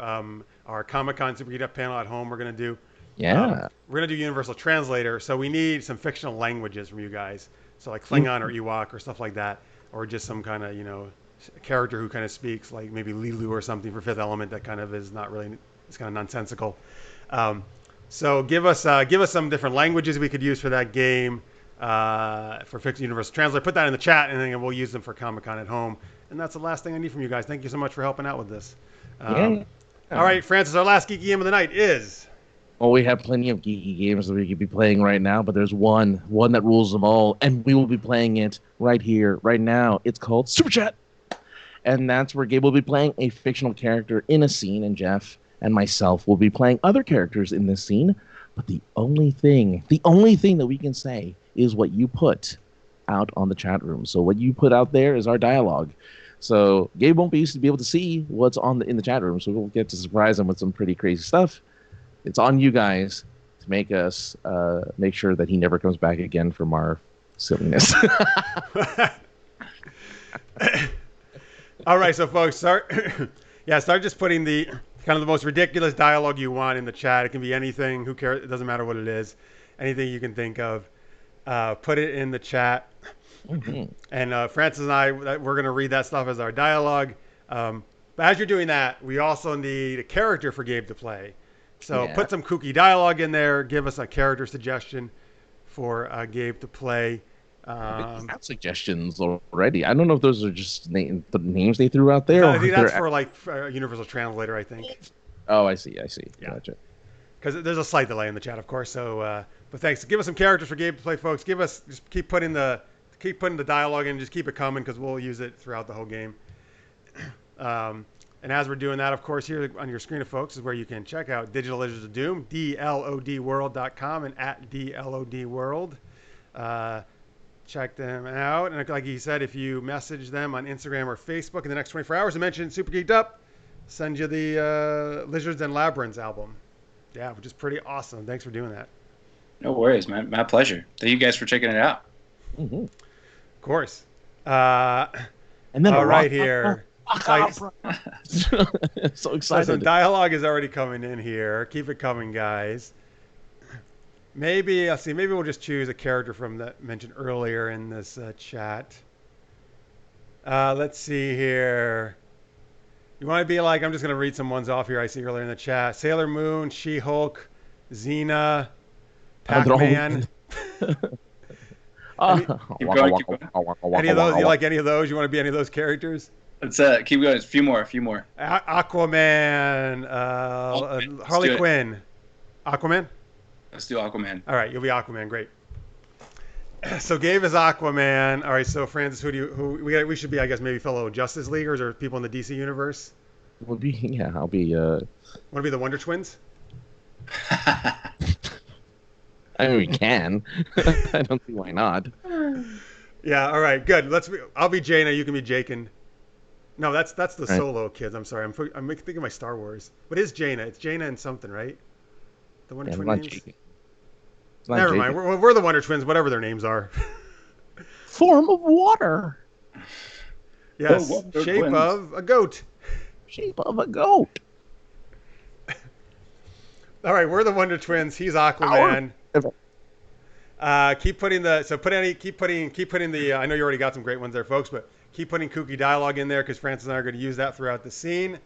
our Comic-Con Super Geeked Up panel at home. We're gonna do. Yeah. We're gonna do Universal Translator, so we need some fictional languages from you guys. So like Klingon or Ewok or stuff like that, or just some kind of character who kind of speaks like maybe Lilu or something for Fifth Element that kind of is not really, it's kind of nonsensical. So give us some different languages we could use for that game for Fixed Universal Translator. Put that in the chat, and then we'll use them for Comic-Con at home. And that's the last thing I need from you guys. Thank you so much for helping out with this. All right, Francis, our last geeky game of the night is. Well, we have plenty of geeky games that we could be playing right now, but there's one that rules them all, and we will be playing it right here, right now. It's called Super Chat. And that's where Gabe will be playing a fictional character in a scene, and Jeff and myself will be playing other characters in this scene. But the only thing that we can say is what you put out on the chat room. So what you put out there is our dialogue. So Gabe won't be able to see what's in the chat room, so we'll get to surprise him with some pretty crazy stuff. It's on you guys to make us make sure that he never comes back again from our silliness. All right, so folks, start just putting the kind of the most ridiculous dialogue you want in the chat. It can be anything. Who cares? It doesn't matter what it is. Anything you can think of. Put it in the chat. Mm-hmm. And Francis and I, we're going to read that stuff as our dialogue. But as you're doing that, we also need a character for Gabe to play. So put some kooky dialogue in there. Give us a character suggestion for Gabe to play. We have suggestions already. I don't know if those are just the names they threw out there. No, I think that's for like Universal Translator, I think. Oh, I see. Yeah. Gotcha. Because there's a slight delay in the chat, of course. So, but thanks. Give us some characters for Gabe to play, folks. Just keep putting the dialogue in. Just keep it coming because we'll use it throughout the whole game. And as we're doing that, of course, here on your screen, folks, is where you can check out Digital Lizards of Doom, DLODworld.com and at DLODworld. Check them out. And like he said, if you message them on Instagram or Facebook in the next 24 hours and mention Super Geeked Up, send you the Lizards and Labyrinths album. Yeah, which is pretty awesome. Thanks for doing that. No worries, man. My pleasure. Thank you guys for checking it out. Mm-hmm. Of course. And then all right here. So excited. So dialogue is already coming in here. Keep it coming, guys. Maybe we'll just choose a character from that mentioned earlier in this chat. Let's see here. You want to be like, I'm just going to read some ones off here I see earlier in the chat. Sailor Moon, She-Hulk, Xena, Pac-Man. Keep going. Any of those? You like any of those? You want to be any of those characters? Let's keep going. A few more. Aquaman, Harley Quinn. Aquaman? Let's do Aquaman. All right, you'll be Aquaman. Great. So Gabe is Aquaman. All right, so Francis, we should be, I guess, maybe fellow Justice Leaguers or people in the DC universe? I'll be. Want to be the Wonder Twins? I mean, we can. I don't see why not. Yeah. All right. Good. I'll be Jaina. You can be Jakin. No, that's the right. Solo kids. I'm sorry. I'm thinking of my Star Wars. What is Jaina? It's Jaina and something, right? The Wonder Twin names. Never mind. We're the Wonder Twins, whatever their names are. Form of water. Yes. Shape of a goat. Shape of a goat. All right, we're the Wonder Twins. He's Aquaman. Keep putting the I know you already got some great ones there, folks, but keep putting kooky dialogue in there because Francis and I are going to use that throughout the scene.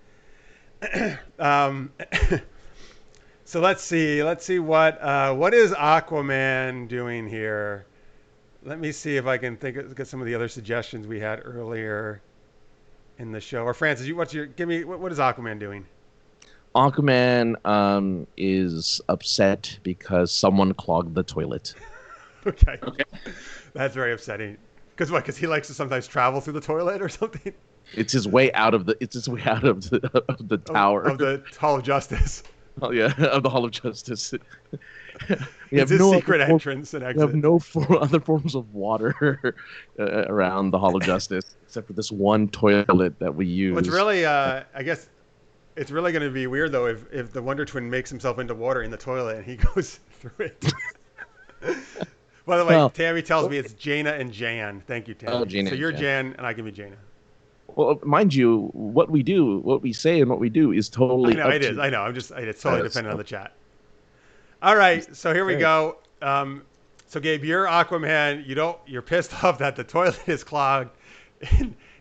So let's see what is Aquaman doing here. Let me see if I can get some of the other suggestions we had earlier in the show. Or Francis, what is Aquaman doing? Aquaman is upset because someone clogged the toilet. Okay. That's very upsetting. Because he likes to sometimes travel through the toilet or something. It's his way out of the tower of the Hall of Justice. Oh yeah, of the Hall of Justice. It's his secret entrance and exit. We have no other forms of water around the Hall of Justice except for this one toilet that we use. Which really, I guess, it's really going to be weird though if the Wonder Twin makes himself into water in the toilet and he goes through it. By the way, Tammy tells me it's Jaina and Jan. Thank you, Tammy. Oh, Jaina so you're and Jan. Jan and I can be Jaina. Well, mind you, what we say and what we do is totally. I know. It's totally dependent on the chat. All right, so here we go. So Gabe, you're Aquaman. You're pissed off that the toilet is clogged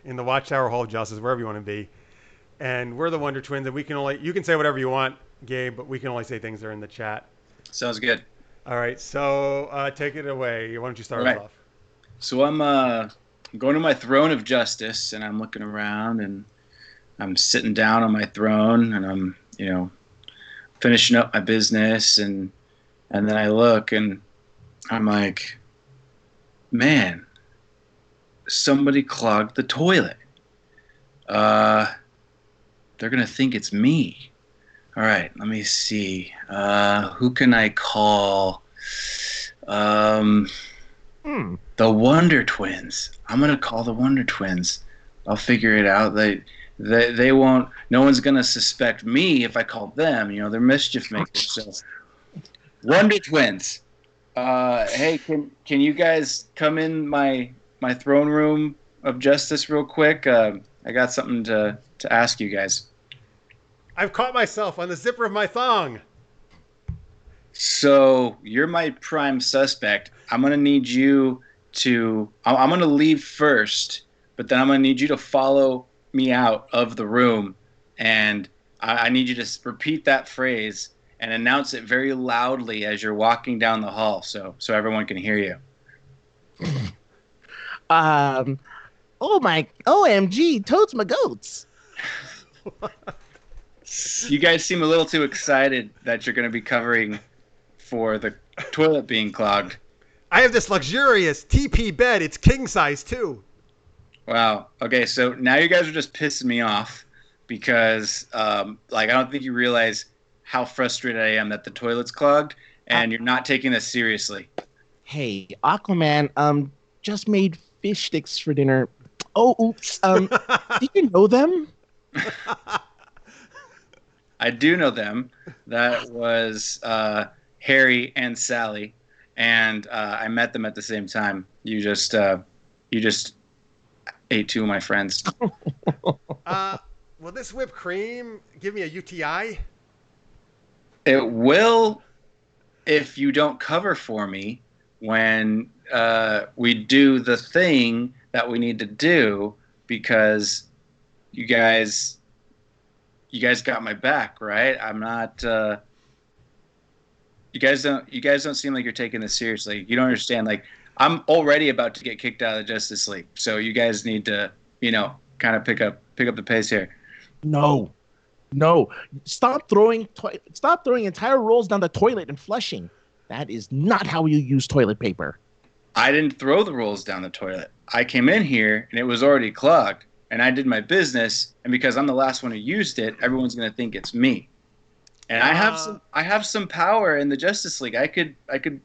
in the Watchtower Hall of Justice, wherever you want to be. And we're the Wonder Twins, and you can say whatever you want, Gabe, but we can only say things that are in the chat. Sounds good. All right, so take it away. Why don't you start us off? So I'm going to my throne of justice, and I'm looking around, and I'm sitting down on my throne, and I'm, finishing up my business, and then I look, and I'm like, man, somebody clogged the toilet. They're gonna think it's me. All right, let me see. Who can I call? The Wonder Twins. I'm gonna call the Wonder Twins. I'll figure it out. They won't. No one's gonna suspect me if I call them. They're mischief makers. So, Wonder Twins. Hey, can you guys come in my throne room of justice real quick? I got something to ask you guys. I've caught myself on the zipper of my thong. So you're my prime suspect. I'm gonna need you to. I'm gonna leave first, but then I'm gonna need you to follow me out of the room, and I need you to repeat that phrase and announce it very loudly as you're walking down the hall, so everyone can hear you. Oh my, OMG, toads my goats. You guys seem a little too excited that you're going to be covering for the toilet being clogged. I have this luxurious TP bed. It's king size too. Wow. Okay, so now you guys are just pissing me off because, I don't think you realize how frustrated I am that the toilet's clogged, and you're not taking this seriously. Hey, Aquaman, just made fish sticks for dinner. Oh, oops. Do you know them? I do know them. That was Harry and Sally, and I met them at the same time. You just ate two of my friends. Will this whipped cream give me a UTI? It will if you don't cover for me when we do the thing that we need to do, because you guys got my back, right? I'm not. You guys don't seem like you're taking this seriously. You don't understand. Like, I'm already about to get kicked out of the Justice League, so you guys need to, kind of pick up the pace here. No. Stop throwing entire rolls down the toilet and flushing. That is not how you use toilet paper. I didn't throw the rolls down the toilet. I came in here and it was already clogged, and I did my business. And because I'm the last one who used it, everyone's gonna think it's me. And I have some power in the Justice League. I could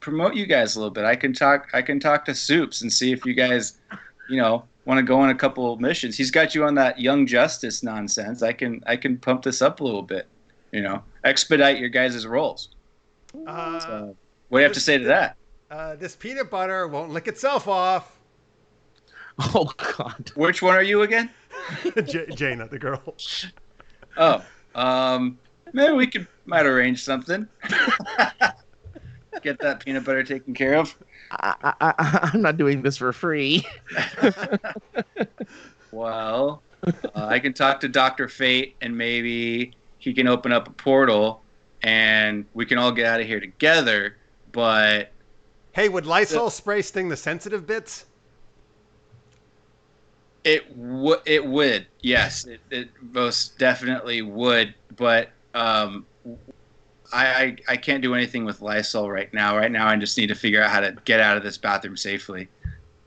promote you guys a little bit. I can talk to Soups and see if you guys, want to go on a couple of missions. He's got you on that Young Justice nonsense. I can pump this up a little bit. Expedite your guys' roles. So, what do you have to say to that? This peanut butter won't lick itself off. Oh God! Which one are you again? Jaina, the girl. Oh, maybe Might arrange something. Get that peanut butter taken care of. I'm not doing this for free. Well, I can talk to Dr. Fate, and maybe he can open up a portal, and we can all get out of here together. But hey, would Lysol spray sting the sensitive bits? it would, yes, it most definitely would. But I can't do anything with Lysol right now. Right now, I just need to figure out how to get out of this bathroom safely.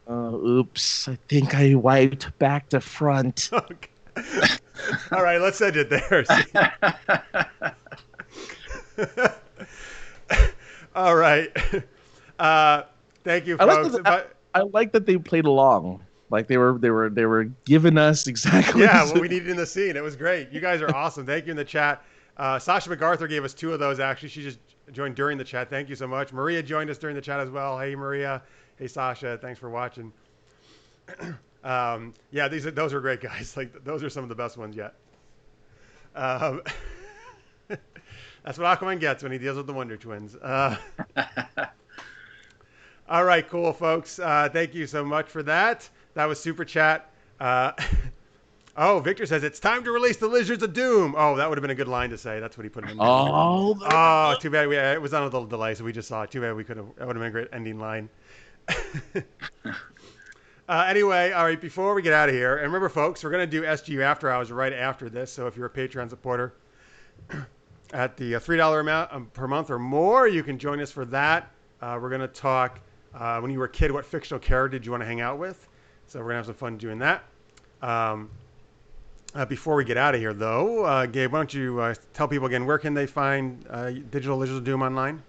Oops, I think I wiped back to front. Okay. All right, let's end it there. All right. Thank you, folks. I like that they played along. Like they were giving us exactly. Yeah, what we needed in the scene. It was great. You guys are awesome. Thank you in the chat. Sasha MacArthur gave us 2 of those, actually. She just joined during the chat. Thank you so much. Maria joined us during the chat as well. Hey, Maria. Hey, Sasha. Thanks for watching. Yeah, those are great, guys. Like, those are some of the best ones yet. That's what Aquaman gets when he deals with the Wonder Twins. All right, cool, folks. Thank you so much for that. That was Super Chat. Oh, Victor says, it's time to release the Lizards of Doom. Oh, that would have been a good line to say. That's what he put in. Oh, too bad. It was on a little delay, so we just saw it. Too bad we couldn't. That would have been a great ending line. Anyway, all right, before we get out of here, and remember, folks, we're going to do SGU After Hours right after this. So if you're a Patreon supporter at the $3 amount per month or more, you can join us for that. We're going to talk, when you were a kid, what fictional character did you want to hang out with? So we're going to have some fun doing that. Before we get out of here, though, Gabe, why don't you tell people again, where can they find Digital Lizards of Doom online?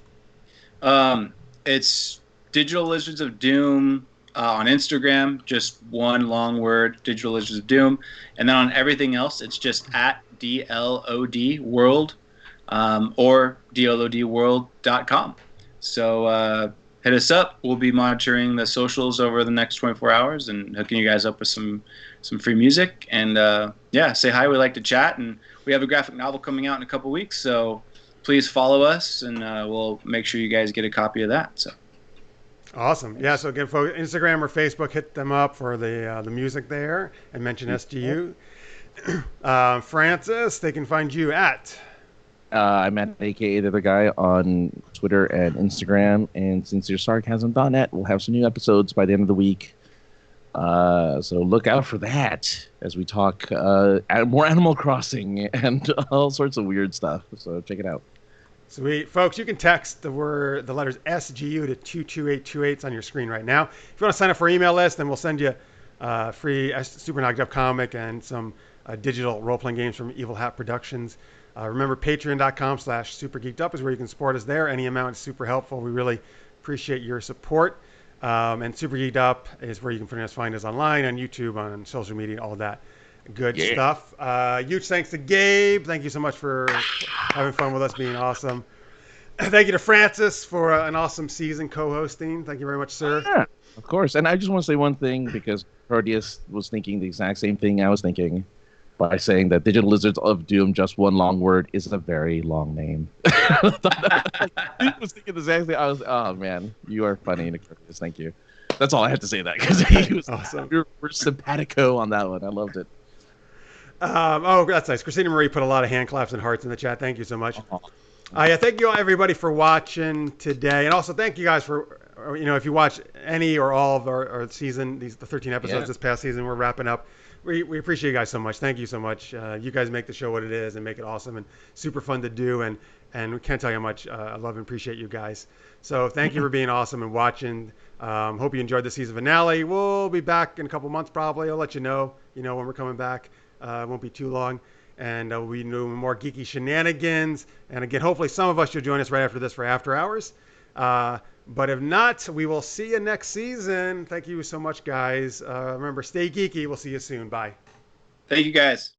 It's Digital Lizards of Doom on Instagram, just one long word, Digital Lizards of Doom. And then on everything else, it's just at DLOD World or DLODworld.com. So hit us up. We'll be monitoring the socials over the next 24 hours and hooking you guys up with some free music. And yeah, say hi. We like to chat. And we have a graphic novel coming out in a couple weeks. So please follow us, and we'll make sure you guys get a copy of that. So. Awesome. Yeah, so again, folks, Instagram or Facebook, hit them up for the music there and mention SGU. Francis, they can find you at... I'm at AKA the other guy on Twitter and Instagram, and sinceresarcasm.net. We'll have some new episodes by the end of the week. So look out for that as we talk more Animal Crossing and all sorts of weird stuff. So check it out. Sweet. Folks, you can text the letters SGU to 22828. It's on your screen right now. If you want to sign up for our email list, then we'll send you a free Super Knocked Up comic and some digital role-playing games from Evil Hat Productions. Remember, patreon.com/supergeekedup is where you can support us there. Any amount is super helpful. We really appreciate your support. And Super Geeked Up is where you can find us online, on YouTube, on social media, all that good stuff. Huge thanks to Gabe. Thank you so much for having fun with us, being awesome. Thank you to Francis for an awesome season co-hosting. Thank you very much, sir. Yeah, of course. And I just want to say one thing, because Proteus was thinking the exact same thing I was thinking by saying that Digital Lizards of Doom, just one long word, is a very long name. I was thinking the exact thing. I was, oh man, you are funny, Proteus. Thank you. That's all I have to say. That because he was awesome. We're simpatico on that one. I loved it. Oh, that's nice. Christina Marie put a lot of hand claps and hearts in the chat. Thank you so much. Yeah, thank you everybody for watching today, and also thank you guys for, if you watch any or all of our season, the 13 episodes this past season, we're wrapping up. We appreciate you guys so much. Thank you so much. You guys make the show what it is and make it awesome and super fun to do. And we can't tell you how much I love and appreciate you guys. So thank you for being awesome and watching. Hope you enjoyed the season finale. We'll be back in a couple months probably. I'll let you know, when we're coming back. It won't be too long. And we'll be doing more geeky shenanigans. And again, hopefully some of us will join us right after this for After Hours. But if not, we will see you next season. Thank you so much, guys. Remember, stay geeky. We'll see you soon. Bye. Thank you, guys.